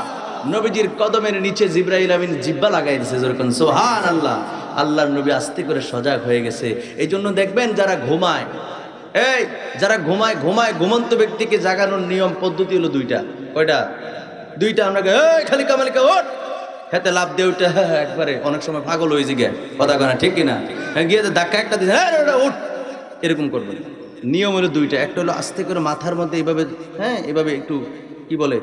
নবীজির কদমের নিচে জিবরাইল আমিন জিহ্বা লাগাই দিয়েছে। জোরে কোন সুবহানাল্লাহ। আল্লাহর নবী আস্তে করে সজাগ হয়ে গেছে। এই জন্য দেখবেন যারা ঘুমায়, যারা ঘুমায় ঘুমন্ত ব্যক্তিকে জাগানোর নিয়ম পদ্ধতি হলো দুইটা। কয়টা? দুইটা। আমরা খালি কামালিকা ওঠ, হাতে লাভ দিয়ে উঠে একবারে অনেক সময় পাগল হয়ে যায়, কথা কয় না, ঠিক কিনা? গিয়ে ধাক্কা একটা দিন উঠ, এরকম করবেন। নিয়ম হলো দুইটা। একটা হলো আস্তে করে মাথার মধ্যে এইভাবে, এভাবে একটু কি বলে,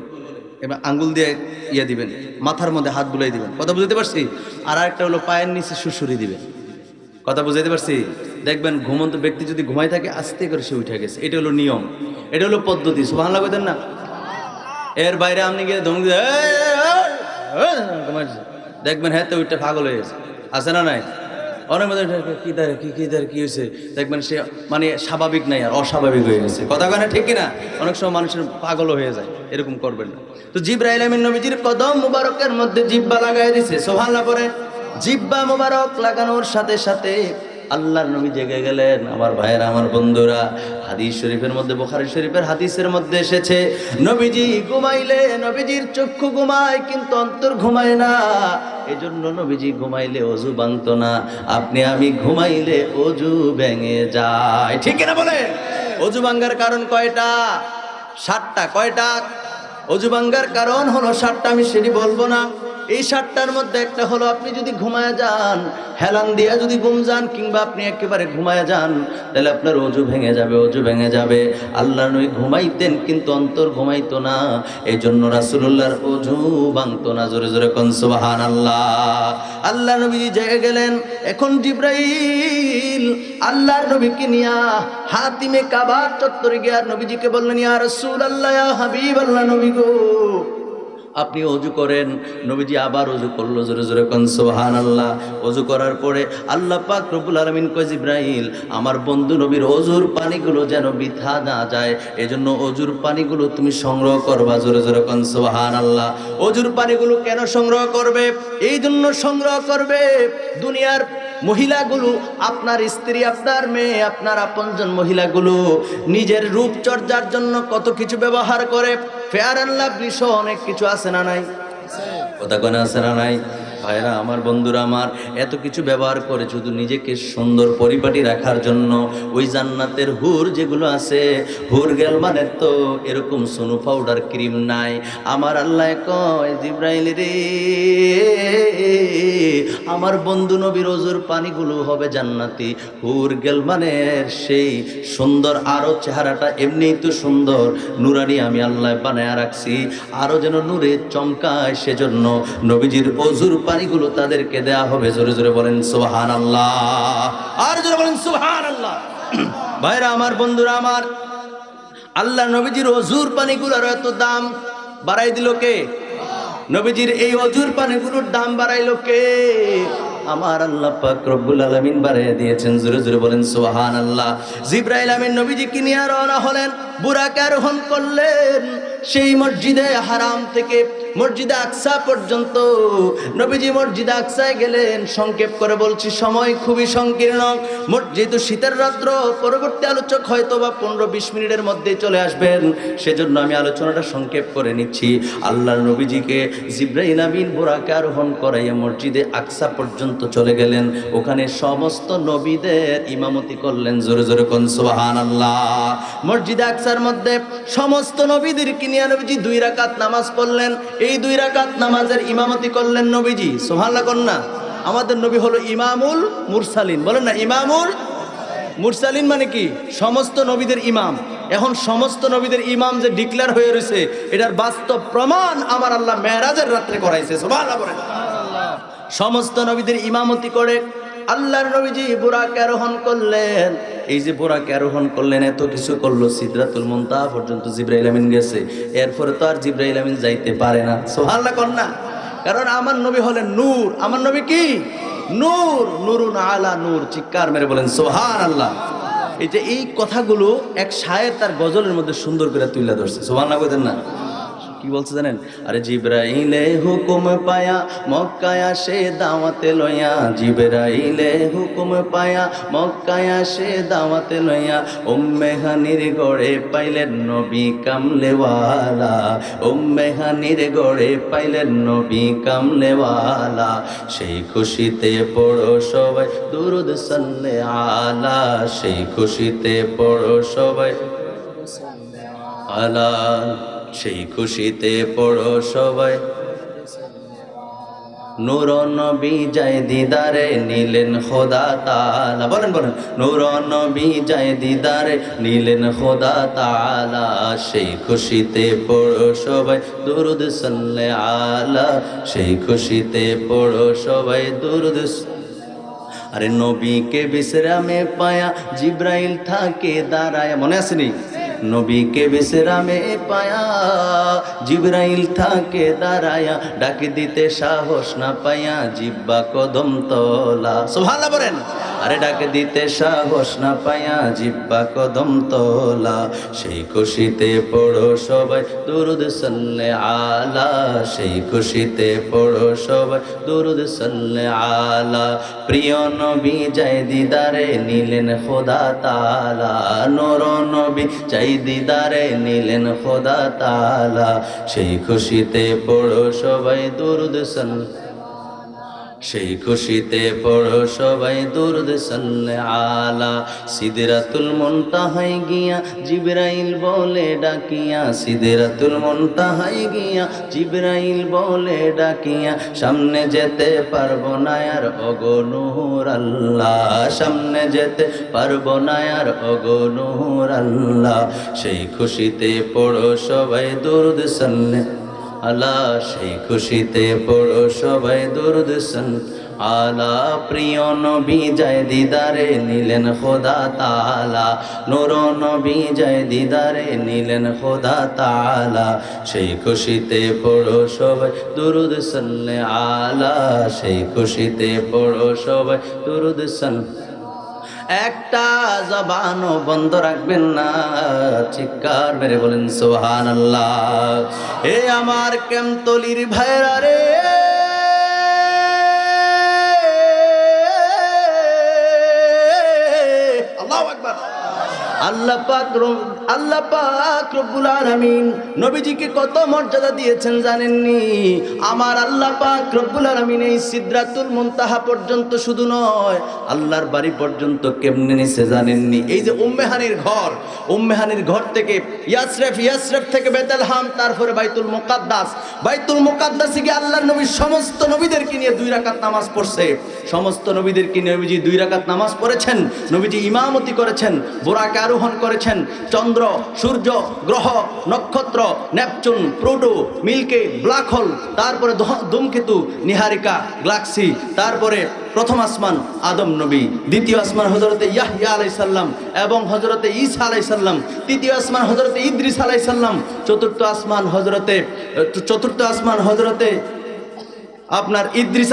এবার আঙ্গুল দিয়ে ইয়ে দিবেন, মাথার মধ্যে হাত বুলাই দিবেন, কথা বুঝতে পারছি? আর একটা হলো পায়ের নিচে সুরসুরি দিবেন, কথা বুঝাইতে পারছি? দেখবেন ঘুমন্ত ব্যক্তি যদি ঘুমাই থাকে আস্তে করে সে উঠে গেছে। এটা হলো নিয়ম, এটা হলো পদ্ধতি। সুবহানাল্লাহ কইতেন না? এর বাইরে আপনি গিয়ে ধমক দিয়ে দেখবেন হ্যাঁ তো ওইটা পাগল হয়ে গেছে, আছে না নাই? অনেক মধ্যে কি হয়েছে দেখবেন সে মানে স্বাভাবিক নাই, আর অস্বাভাবিক হয়ে গেছে, কথা কয় না, ঠিক কিনা? অনেক সময় মানুষের পাগল হয়ে যায়, এরকম করবেন না। তো জিবরাইল আমিন নবীজির কদম মুবারকের মধ্যে জিহ্বা লাগাই দিছে। সুবহানাল্লাহ পড়েন। জিহ্বা মুবারক লাগানোর সাথে সাথে আল্লাহর নবী জেগে গেলেন। আমার ভাইয়েরা, আমার বন্ধুরা, হাদিস শরীফের মধ্যে, বুখারী শরীফের হাদিসের মধ্যে এসেছে নবীজি ঘুমাইলে নবীজির চক্ষু ঘুমায় কিন্তু অন্তর ঘুমায় না। এজন্য নবীজি ঘুমাইলে অজু ভাঙতো না। আপনি আমি ঘুমাইলে অজু ভেঙে যায়, ঠিক কিনা বলেন? অজু ভাঙার কারণ কয়টা? 7টা। কয়টা? অজু ভাঙার কারণ হলো 7টা। আমি সেটি বলবো না। এই 7টার মধ্যে একটা হলো আপনি যদি ঘুমায় যান, হেলান দিয়া যদি ঘুম যান, কিংবা আপনি একেবারে ঘুমায় যান, তাহলে আপনার অজু ভেঙে যাবে, অজু ভেঙে যাবে। আল্লাহ নবী ঘুমাইতেন কিন্তু অন্তর ঘুমাইতো না। এই জন্য রাসূলুল্লাহর অজু ভাঙতো না। জোরে জোরে কোন সুবহানাল্লাহ। আল্লাহ নবী জেগে গেলেন। এখন জিবরাইল আল্লাহর নবীকে নিয়া হাতিমে কাবার চত্বরে গিয়ে নবীজিকে বললেন, ইয়া রাসূলুল্লাহ, ইয়া হাবিবাল্লাহ, নবী গো আপনি অজু করেন। নবীজি আবার অজু করলো। জোরে জোরে কোন সুবহানাল্লাহ। অজু করার পরে আল্লাহ পাক রব্বুল আলামিন কয়, জিবরাইল আমার বন্ধু নবীর অজুর পানিগুলো যেন বৃথা না যায়, এজন্য অজুর পানিগুলো তুমি সংগ্রহ করবা। জোরে জোরে কোন সুবহানাল্লাহ। অজুর পানিগুলো কেন সংগ্রহ করবে? এই জন্য সংগ্রহ করবে, দুনিয়ার মহিলাগুলো, আপনার স্ত্রী, আপনার মেয়ে, আপনার আপনজন মহিলাগুলো নিজের রূপচর্চার জন্য কত কিছু ব্যবহার করে। ফেয়ার অ্যান্ড লাভলি সহ অনেক কিছু আছে না নাই? কথা কোন আছে না নাই? ভাইরা আমার, বন্ধুরা আমার, এত কিছু ব্যবহার করে শুধু নিজেকে সুন্দর পরিপাটি রাখার জন্য ওই জান্নাতের হুর যেগুলো আছে, হুর গেল মানে তো এরকম সোনু পাউডার ক্রিম নাই। আমার আল্লাহ কয়, জিব্রাইল রে, আমার বন্ধু নবীর ওজুর পানিগুলো হবে জান্নাতি। হুর গেল মানে সেই সুন্দর, আরো চেহারাটা এমনিই তো সুন্দর, নুরানি আমি আল্লাহ বানায়া রাখছি, আরো যেন নূরে চমকায়, সেজন্য নবীজির ওজুর পানিগুলো তাদেরকে দেয়া হবে। জোরে জোরে বলেন সুবহানাল্লাহ, আর জোরে বলেন সুবহানাল্লাহ। ভাইরা আমার, বন্ধুরা আমার, আল্লাহ নবীজির ওজুর পানিগুলোর এত দাম বাড়াই দিল কে? নবীজির এই অজুর পানিগুলোর দাম বাড়াইলো কে? আমার আল্লাহ পাক রব্বুল আলামিন বাড়াইয়া দিয়েছেন। জোরে জোরে বলেন সুবহানাল্লাহ। জিবরাইল আমিন নবীজিকে নিয়ে রওনা হলেন, বুরাকে আরোহণ করলেন। সেই মসজিদে হারাম থেকে মসজিদে আকসা পর্যন্ত নবীজি মসজিদে আকসায় গেলেন। সংক্ষেপ করে বলছি, সময় খুবই সংকীর্ণ। যেহেতু শীতের রাত্র, পরবর্তী আলোচক হয়তো বা 15-20 মিনিটের মধ্যেই চলে আসবেন, সেজন্য আমি আলোচনাটা সংক্ষেপ করে নিচ্ছি। আল্লাহর নবীজিকে জিবরাইল আমিন বুরাকে আরোহণ করাইয়া মসজিদে আকসা পর্যন্ত চলে গেলেন। ওখানে সমস্ত নবীদের ইমামতি করলেন। জোরে জোরে কোন সুবহানাল্লাহ। মসজিদে আকসার মধ্যে সমস্ত নবীদেরকে নিয়ে নবীজি 2 রাকাত নামাজ পড়লেন। এই 2 রাকাত নামাজের ইমামতি করলেন নবীজি। সুবহানাল্লাহ কোন না? আমাদের নবী হলো ইমামুল মুরসালিন। বলেন না ইমামুল মুরসালিন মানে কি? সমস্ত নবীদের ইমাম। এখন সমস্ত নবীদের ইমাম যে ডিক্লেয়ার হয়ে রয়েছে, এটার বাস্তব প্রমাণ আমার আল্লাহ মেরাজের রাত্রে করাইছে। সুবহানাল্লাহ বলেন। সমস্ত নবীদের ইমামতি করে আল্লাহর নবীজি বুরাকে আরোহণ করলেন। এই যে বুরাকে আরোহণ করলেন, এত কিছু করলো, সিদরাতুল মুনতাহা পর্যন্ত জিবরাইল আমিন গেছে। এরপরে তো আর জিবরাইল আমিন যাইতে পারে না। সুবহানাল্লাহ কোন না? কারণ আমার নবী হলেন নূর। আমার নবী কি? নূর। নুরুন আলা নূর। চিৎকার মেরে বলেন সুবহানাল্লাহ। এই যে এই কথাগুলো এক শায়ের তার গজলের মধ্যে সুন্দর করে তুলে ধরছে। সুবহানাল্লাহ বলেন না? কি বলছে জানেন? আরে জিবরাইলে হুকুম পায়া মক্কায় আসে দাওয়াতে লইয়া, জিবরাইলে হুকুম পায়া মক্কায় আসে দাওয়াতে লইয়া, উম্মে হানির গড়ে পাইলেন নবী কামলেওয়ালা, উম্মে হানির গড়ে পাইলেন নবী কামলেওয়ালা। সেই খুশিতে পড়ো সবাই দুরুদ সাল্লে আলা, সেই খুশিতে পড়ো সবাই আলা, সেই খুশিতে পড়ো সবাই। নূর নবী যায় দিদারে নিলেন খোদা তাআলা। বলেন বলেন, নূর নবী যায় দিদারে নিলেন খোদা তাআলা, সেই খুশিতে পড়ো সবাই দুরুদ সাল্লে আলা, সেই খুশিতে পড়ো সবাই দুরুদ। আরে নবীকে বিশ্রামে পায়া জিবরাইল থাকে দাঁড়ায়। মনে আসেনি? নবীকে বিশ্রামে পায়া জিবরাইল থাকে দাঁড়ায়া, ডাকি দিতে সাহস না পায়া জিব্বা কদম তলা। সুবহানাল্লাহ বলেন। আরে ডাকি দিতে সাহস না পায়া জিব্বা কদম তলা, সেই খুশিতে পড়ো সবাই দুরুদ সাল্লে আলা, সেই খুশিতে পড়ো সবাই দুরুদ সাল্লে আলা। প্রিয় নবী যায় দিদারে নিলেন খোদা তাআলা, নূর নবী যায় দিদারে নিলেন খোদা তাআলা, সেই খুশিতে পড়ো সবাই দুরুদ সাল্লে, সেই খুশিতে পড়ো সবাই দুরুদ সাল্লে আলা। সিদরাতুল মুনতাহায় গিয়া জিবরাইল বলে ডাকিয়া, সিদরাতুল মুনতাহায় গিয়া জিবরাইল বলে ডাকিয়া, সামনে যেতে পারবো না আর ওগো নূর আল্লাহ, সামনে যেতে পারবো না আর ওগো নূর আল্লাহ, সেই খুশিতে পড়ো সবাই দুরুদ সাল্লে আলা, সেই খুশিতে পড়ো সবাই দুরুদ সাল্লে আলা। প্রিয় নবী যায় দিদারে নিলেন খোদা তাআলা, নূর নবী যায় দিদারে নিলেন খোদা তাআলা, সেই খুশিতে পড়ো সবাই দুরুদ সাল্লে আলা, সেই খুশিতে পড়ো সবাই দুরুদ সাল্লে। একটা জবানও বন্ধ রাখবেন না। চিৎকার মেরে বলেন সুবহানাল্লাহ। হে আমার কেমতলির ভাইরা রে, আল্লাহু আকবার। আল্লাহ পাক আল্লাহ পাক রব্বুল আলামিন নবীজিকে কত মর্যাদা দিয়েছেন জানেননি? আমার আল্লাহ পাক রব্বুল আলামিন এই সিদরাতুল মুনতাহা পর্যন্ত শুধু নয়, আল্লাহর বাড়ি পর্যন্ত কেমনে নিছে জানেননি? এই যে উম্মেহানির ঘর, উম্মেহানির ঘর থেকে ইয়াসরিফ, ইয়াসরিফ থেকে বেতেলহাম, তারপরে বাইতুল মুকাদ্দাস, বাইতুল মুকাদ্দাসে গিয়ে আল্লাহর নবী সমস্ত নবীদেরকে নিয়ে 2 রাকাত নামাজ পড়ছে। সমস্ত নবীদেরকে নিয়ে নবীজি 2 রাকাত নামাজ পড়েছেন। নবীজি ইমামতি করেছেন, বোরাকে আরোহণ করেছেন। চন্দ্র, সূর্য, গ্রহ, নক্ষত্র, Neptune, Pluto, milky, black hole, তারপরে ধূমকেতু, নিহারিকা, গ্যালাক্সি, তারপরে প্রথম আসমান আদম নবী, দ্বিতীয় আসমান হযরতে ইয়াহইয়া আলাইহিস সালাম এবং হযরতে ঈসা আলাইহিস সালাম, তৃতীয় আসমান হযরতে ইদ্রিস আলাইহিস সালাম, চতুর্থ আসমান হযরতে আপনার ইদ্রিস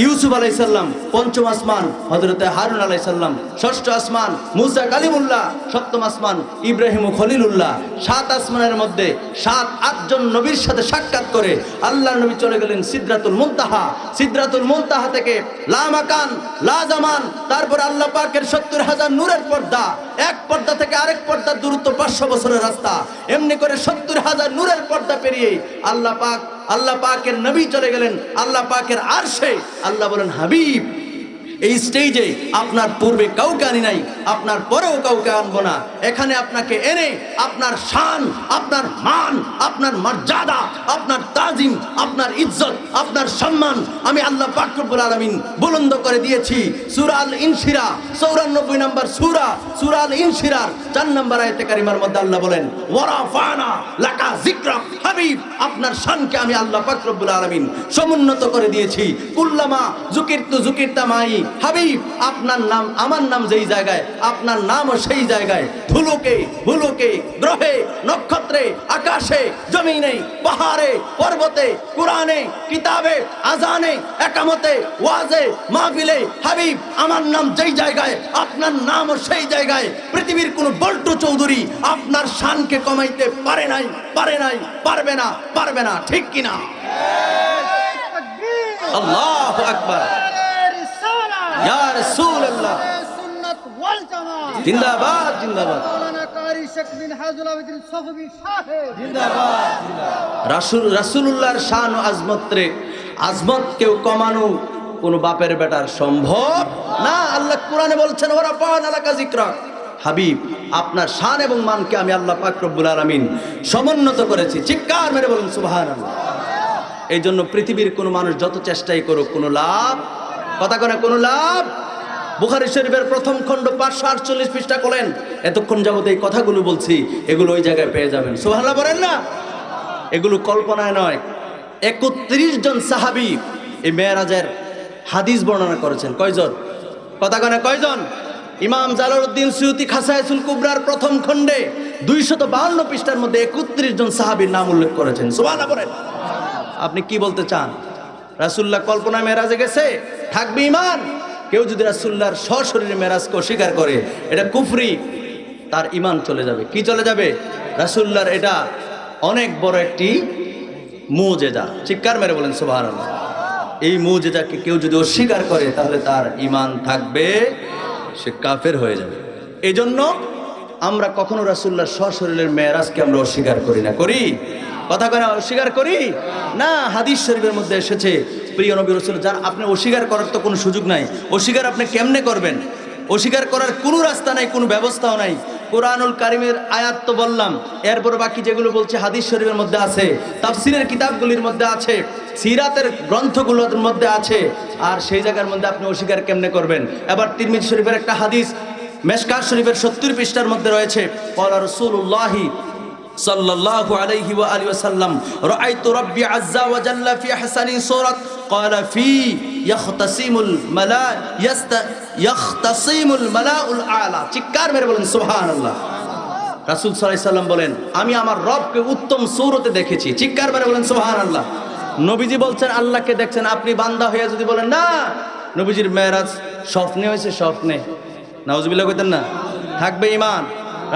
ইউসুফ আলাইহিস সালাম, পঞ্চম আসমান হযরতে হারুন আলাইহিস সালাম, ষষ্ঠ আসমান মুসা কালিমুল্লাহ, সপ্তম আসমান ইব্রাহিম ও খলিলুল্লাহ। 7 আসমানের মধ্যে 7-8 জন নবীর সাথে সাক্ষাৎ করে আল্লাহর নবী চলে গেলেন সিদরাতুল মুনতাহা। সিদরাতুল মুনতাহা থেকে লা মাকান লা জামান, তারপর আল্লাহ পাকের 70,000 নূরের পর্দা, এক পর্দা থেকে আরেক পর্দার দূরত্ব 500 বছরের রাস্তা। এমনি করে 70,000 নূরের পর্দা পেরিয়ে আল্লাহ পাকের নবী চলে গেলেন আল্লাহ পাকের আরশে। আল্লাহ বলেন, হাবিব, এই স্টেজে আপনার পূর্বে কাউকে আনি নাই, আপনার পরেও কাউকে আনবো না। এখানে আপনাকে এনে আপনার শান, আপনার মান, আপনার মর্যাদা, আপনার তাজিম, আপনার ইজ্জত, আপনার সম্মান আমি আল্লাহ পাক রব্বুল আলামিন বুলন্দ করে দিয়েছি। সূরা আল ইনশিরা 94 নম্বর সূরা আল ইনশিরার 4 নম্বর আয়াতে কারিমার মধ্যে আল্লাহ বলেন, ওয়ারাফানা লাকা যিকরাক, হাবিব, আপনার শানকে আমি আল্লাহ পাক রব্বুল আলামিন সমুন্নত করে দিয়েছি। কুল্লামা যুকিরতা মাই, হাবিব, আপনার নাম, আমার নাম যেই জায়গায়, আপনার নামও সেই জায়গায়। ধুলোকে ভুলোকে, গ্রহে নক্ষত্রে, আকাশে জমিনে, পাহাড়ে পর্বতে, কোরআনে কিতাবে, আজানে একামতে, ওয়াজে মাহফিলে, হাবিব, আমার নাম যেই জায়গায়, আপনার নামও সেই জায়গায়। পৃথিবীর কোন বল্টু চৌধুরী আপনার শানকে কমাইতে পারে নাই, পারবে না, ঠিক কিনা? আল্লাহু আকবার, ইয়া রাসূলুল্লাহ, সুন্নাত ওয়াল জামাত জিন্দাবাদ, জিন্দাবাদ। মাওলানা কারি শেখ বিন হাজুল আবেদিন সফবি সাহেব জিন্দাবাদ, জিন্দাবাদ। রাসূলুল্লাহর শান ও আজমত কেউ কমানো কোন বাপের বেটার সম্ভব না। আল্লাহ কোরআনে বলছেন, ওয়া রাফা'না লাকা যিকরাক, হাবিব, আপনার শান এবং মানকে আমি আল্লাহ পাক রব্বুল আলামিন সমুন্নত করেছি। চিৎকার মেরে বলুন সুবহানাল্লাহ। এই জন্য পৃথিবীর কোন মানুষ যত চেষ্টাই করুক কোনো লাভ, কথা করে কোনো লাভ। বুখারী শরীফের প্রথম খণ্ড 548 পৃষ্ঠা খোলেন, এতক্ষণ যাবত এই কথাগুলো বলছি, এগুলো ওই জায়গায় পেয়ে যাবেন। সুবহানাল্লাহ বলেন না? এগুলো কল্পনায় নয়। 31 জন সাহাবী এই মেরাজের হাদিস বর্ণনা করেছেন। কয়জন? কথা কয় কয়জন? ইমাম জালালউদ্দিন সুয়ুতি খাসায়েসুল কুবরার প্রথম খণ্ডে 252 পৃষ্ঠার মধ্যে 31 জন সাহাবীর নাম উল্লেখ করেছেন। সুবহানাল্লাহ বলেন। আপনি কি বলতে চান? রাসূলুল্লাহ কল্পনায় মেরাজে গেছে, থাকবে ঈমান। কেউ যদি রাসূলুল্লাহর সশরীরে মেরাজকে অস্বীকার করে, এটা কুফরি, তার ঈমান চলে যাবে। কি চলে যাবে? রাসূলুল্লাহর এটা অনেক বড় একটি মুজিজা। চিৎকার মেরে বলেন সুবহানাল্লাহ। এই মুজিজাকে কেউ যদি অস্বীকার করে, তাহলে তার ঈমান থাকবে, সে কাফের হয়ে যাবে। এই জন্য আমরা কখনো রাসূলুল্লাহর সশরীরের মেরাজকে আমরা অস্বীকার করি না। করি? কথা কেন অস্বীকার করি না? হাদিস শরীফের মধ্যে এসেছে, প্রিয় নবী রাসূল, যার আপনি অস্বীকার করার তো কোনো সুযোগ নাই। অস্বীকার আপনি কেমনে করবেন? অস্বীকার করার কোনো রাস্তা নাই, কোনো ব্যবস্থাও নাই। কোরআনুল কারীমের আয়াত তো বললাম, এরপর বাকি যেগুলো বলছে হাদিস শরীফের মধ্যে আছে, তাফসীরের কিতাবগুলির মধ্যে আছে, সিরাতের গ্রন্থগুলোর মধ্যে আছে। আর সেই জায়গার মধ্যে আপনি অস্বীকার কেমনে করবেন? এবার তিরমিজি শরীফের একটা হাদিস মেশকাত শরীফের 70 পৃষ্ঠার মধ্যে রয়েছে, ক্বালা রাসূলুল্লাহি সাল্লাল্লাহু আলাইহি ওয়া আলিহি ওয়াসাল্লাম, রাআইতু রাব্বি আযজা ওয়া জাল্লা ফি আহসানি সূরাত ক্বালা ফি ইয়াখতাসিমুল মালাউল আলা। চিৎকার মেরে বলেন সুবহানাল্লাহ। রাসূল সাল্লাল্লাহু আলাইহি ওয়াসাল্লাম বলেন, আমি আমার রবকে উত্তম সূরতে দেখেছি। চিৎকার মেরে বলেন সুবহানাল্লাহ। নবীজি বলছেন আল্লাহকে দেখছেন। আপনি বান্দা হয়ে যদি বলেন না, নবীজির মেরাজ স্বপ্নে হয়েছে, স্বপ্নে, নাউজুবিল্লাহ কইতেন না, থাকবে ঈমান।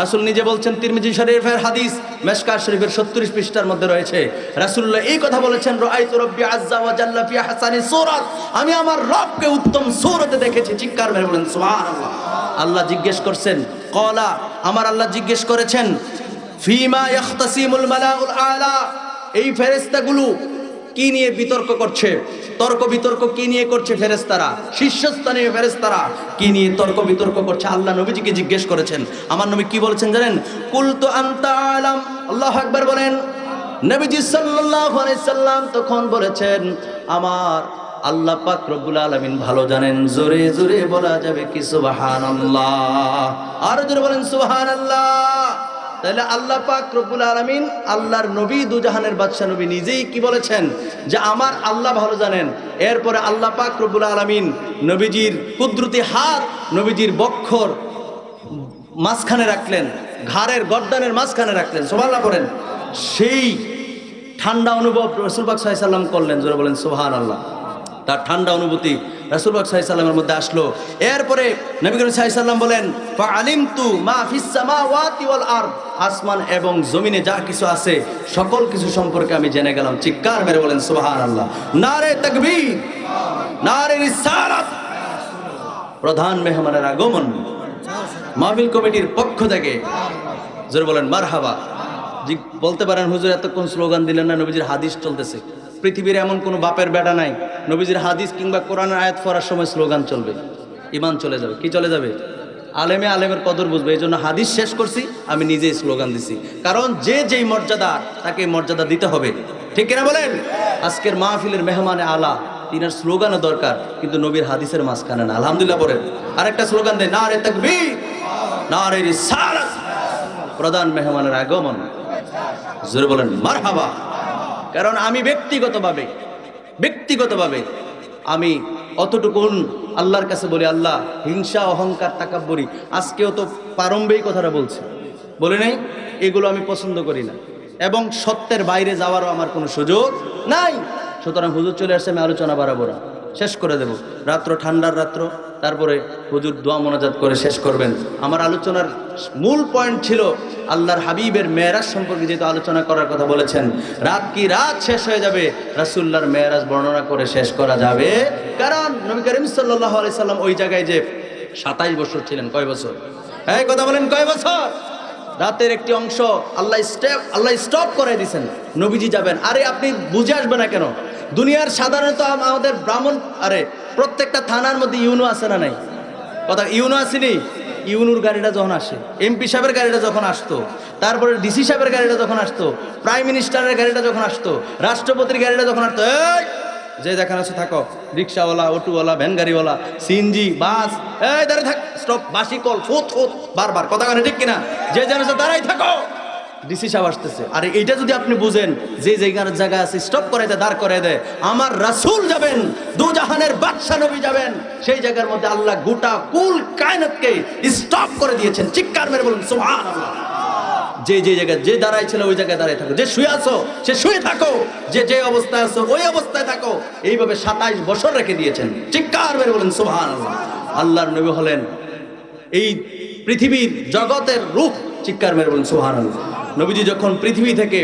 রাসূল নিজে বলছেন, তিরমিজি শরীফের হাদিস মেশকাত শরীফের 70 পৃষ্ঠার মধ্যে রয়েছে, রাসূলুল্লাহ এই কথা বলেছেন, রাআইতু রাব্বি আযজা ওয়া জাল্লা ফি আহসানি সূরাত, আমি আমার রবকে উত্তম সূরতে দেখেছি। চিৎকার মেরে বলেন সুবহানাল্লাহ। আল্লাহ জিজ্ঞেস করছেন, ক্বালা আমার আল্লাহ জিজ্ঞেস করেছেন ফিমা ইয়াখতাসিমুল মালাউল আলা, এই ফেরেশতাগুলো কি নিয়ে বিতর্ক করছে, তর্ক বিতর্ক কি নিয়ে করছে ফেরেশতারা, শীর্ষস্থানীয় ফেরেশতারা কি নিয়ে তর্ক বিতর্ক করছে। আল্লাহ নবীজিকে জিজ্ঞেস করেছেন। আমার নবী কি বলেছেন জানেন? কুলতু আনতা আলাম। আল্লাহু আকবার বলেন। নবীজি সাল্লাল্লাহু আলাইহি সাল্লাম তখন বলেছেন আমার আল্লাহ পাক রব্বুল আলামিন ভালো জানেন। জোরে জোরে বলা যাবে কি সুবহানাল্লাহ? আর জোরে বলেন সুবহানাল্লাহ। তাহলে আল্লাহ পাক রব্বুল আলামিন, আল্লাহর নবী দুজাহানের বাদশা নবী নিজেই কি বলেছেন যে আমার আল্লাহ ভালো জানেন। এরপরে আল্লাহ পাক রব্বুল আলামিন নবীজির কুদরতি হাত নবীজির বক্ষর মাঝখানে রাখলেন, ঘাড়ের গর্দানের মাঝখানে রাখলেন। সুবহানাল্লাহ বলেন। সেই ঠান্ডা অনুভব রাসূল পাক সাল্লাল্লাহু আলাইহি সাল্লাম করলেন। জোরে বলেন সুবহানাল্লাহ। তার ঠান্ডা অনুভূতি রাসূল পাক সাল্লাল্লাহু আলাইহি সাল্লামের মধ্যে আসলো। এরপরে নবী করিম সাল্লাল্লাহু আলাইহি সাল্লাম বলেন ফাআলিমতু মা ফিস সামাওয়াতি ওয়াল আরদ, আসমান এবং জমিনে যা কিছু আছে সকল কিছু সম্পর্কে আমি জেনে গেলাম। চিৎকার মেরে বলেন সুবহানাল্লাহ। নারে তাকবীর, নারে রিসালাত। প্রধান মেহমানের আগমন মাহফিল কমিটির পক্ষ থেকে জোরে বলেন মারহাবা। বলতে পারেন হুজুর এতক্ষণ স্লোগান দিলেন না, নবীজির হাদিস চলতেছে। পৃথিবীর এমন কোনো বাপের বেটা নাই নবীজির হাদিস কিংবা কোরআনের আয়াত পড়ার সময় স্লোগান চলবে, ইমান চলে যাবে। কি চলে যাবে? আলেমে আলেমের কদর বুঝবে। এই জন্য হাদিস শেষ করছি, আমি নিজেই স্লোগান দিছি। কারণ যে যেই মর্যাদা তাকে মর্যাদা দিতে হবে। ঠিক কিনা বলেন? আজকের মাহফিলের মেহমানে আলা, তিনার স্লোগানও দরকার, কিন্তু নবীর হাদিসের মাঝখানে না। আলহামদুলিল্লাহ বলেন। আরেকটা স্লোগান দেয় নারে তাকবীর, নারে রিসালাত। প্রধান মেহমানের আগমন জোরে বলেন মারহাবা। কারণ আমি ব্যক্তিগতভাবে আমি অতটুকুন আল্লাহর কাছে বলি, আল্লাহ হিংসা অহংকার তাকাব্বুরি, আজকেও তো প্রারম্ভেই কথাটা বলছি, বলে নাই, এগুলো আমি পছন্দ করি না এবং সত্যের বাইরে যাওয়ারও আমার কোনো সুযোগ নাই। সুতরাং হুজুর চলে আসছে, আমি আলোচনা বাড়াবো না, শেষ করে দেব। রাত্র ঠান্ডার রাত্র, তারপরে হুজুর দোয়া মোনাজাত করে শেষ করবেন। আমার আলোচনার মূল পয়েন্ট ছিল আল্লাহর হাবিবের মেরাজ সম্পর্কে, যেহেতু আলোচনা করার কথা বলেছেন। রাত কি রাত শেষ হয়ে যাবে রাসূলুল্লাহর মেরাজ বর্ণনা করে শেষ করা যাবে? কারণ নবী করিম সাল্লাল্লাহু আলাইহি সাল্লাম ওই জায়গায় যে 27 বছর ছিলেন। কয় বছর? এই কথা বলেন, কয় বছর? রাতের একটি অংশ আল্লাহ স্টপ করে দিয়েছেন, নবীজি যাবেন। আরে আপনি বুঝে আসবে না কেন? দুনিয়ার সাধারণত আমাদের ব্রাহ্মণ, আরে প্রত্যেকটা থানার মধ্যে ইউনো আছে না নাই? কথা ইউনো আসেনি? ইউনুর গাড়িটা যখন আসে, এমপি সাহেবের গাড়িটা যখন আসতো, তারপরে ডিসি সাহেবের গাড়িটা যখন আসতো, প্রাইম মিনিস্টারের গাড়িটা যখন আসতো, রাষ্ট্রপতির গাড়িটা যখন আসতো, এই যে যেখানে আছে থাকো, রিক্সাওয়ালা, অটোওয়ালা, ভ্যান গাড়িওয়ালা, সিএনজি, বাস, এই দাঁড়িয়ে থাক, স্টপ, বাসি কল, ফুত বারবার, কথা কানে ঠিক কিনা? যে যেন আছে দাঁড়াই থাকো, ডিসি সাহেব আসতেছে। আর এইটা যদি আপনি বুঝেন, যে জায়গা আছে স্টপ করে দেয়, দাঁড় করে দেয়, আমার রাসূল যাবেন, দুজাহানের বাদশা নবী যাবেন, সেই জায়গার মধ্যে আল্লাহ গোটা কুল কায়নাতকে স্টপ করে দিয়েছেন। চিৎকার মেরে বলুন সুবহানাল্লাহ। যে জায়গায় যে দাঁড়াই ছিল ওই জায়গায় দাঁড়ায় থাকো, যে শুয়ে আছো সে শুয়ে থাকো, যে অবস্থায় আছো ওই অবস্থায় থাকো। এইভাবে 27 বছর রেখে দিয়েছেন। চিৎকার মেরে বলুন সুবহানাল্লাহ। আল্লাহর নবী হলেন এই পৃথিবীর জগতের রূপ। চিৎকার মেরে বলুন সুবহানাল্লাহ। নবীজি যখন পৃথিবী থেকে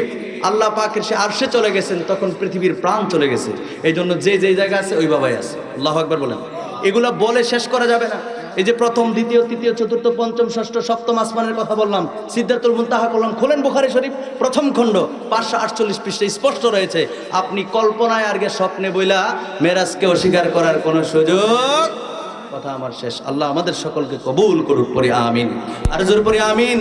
আল্লাহ পাকের সে আরশে চলে গেছেন, তখন পৃথিবীর প্রাণ চলে গেছে। এই জন্য যে জায়গা আছে ওই বাবাই আছে। আল্লাহু আকবার বলেন। এগুলা বলে শেষ করা যাবে না। এই যে প্রথম, দ্বিতীয়, তৃতীয়, চতুর্থ, পঞ্চম, ষষ্ঠ, সপ্তম আসমানের কথা বললাম, সিদরাতুল মুনতাহা করলাম। খোলেন বুখারী শরীফ প্রথম খণ্ড 548 পৃষ্ঠায় স্পষ্ট রয়েছে। আপনি কল্পনায় আর স্বপ্নে বইলা মেরাজকে অস্বীকার করার কোনো সুযোগ। কথা আমার শেষ। আল্লাহ আমাদের সকলকে কবুল করুক, পড়ি আমিন। আর জোর পড়ি আমিন।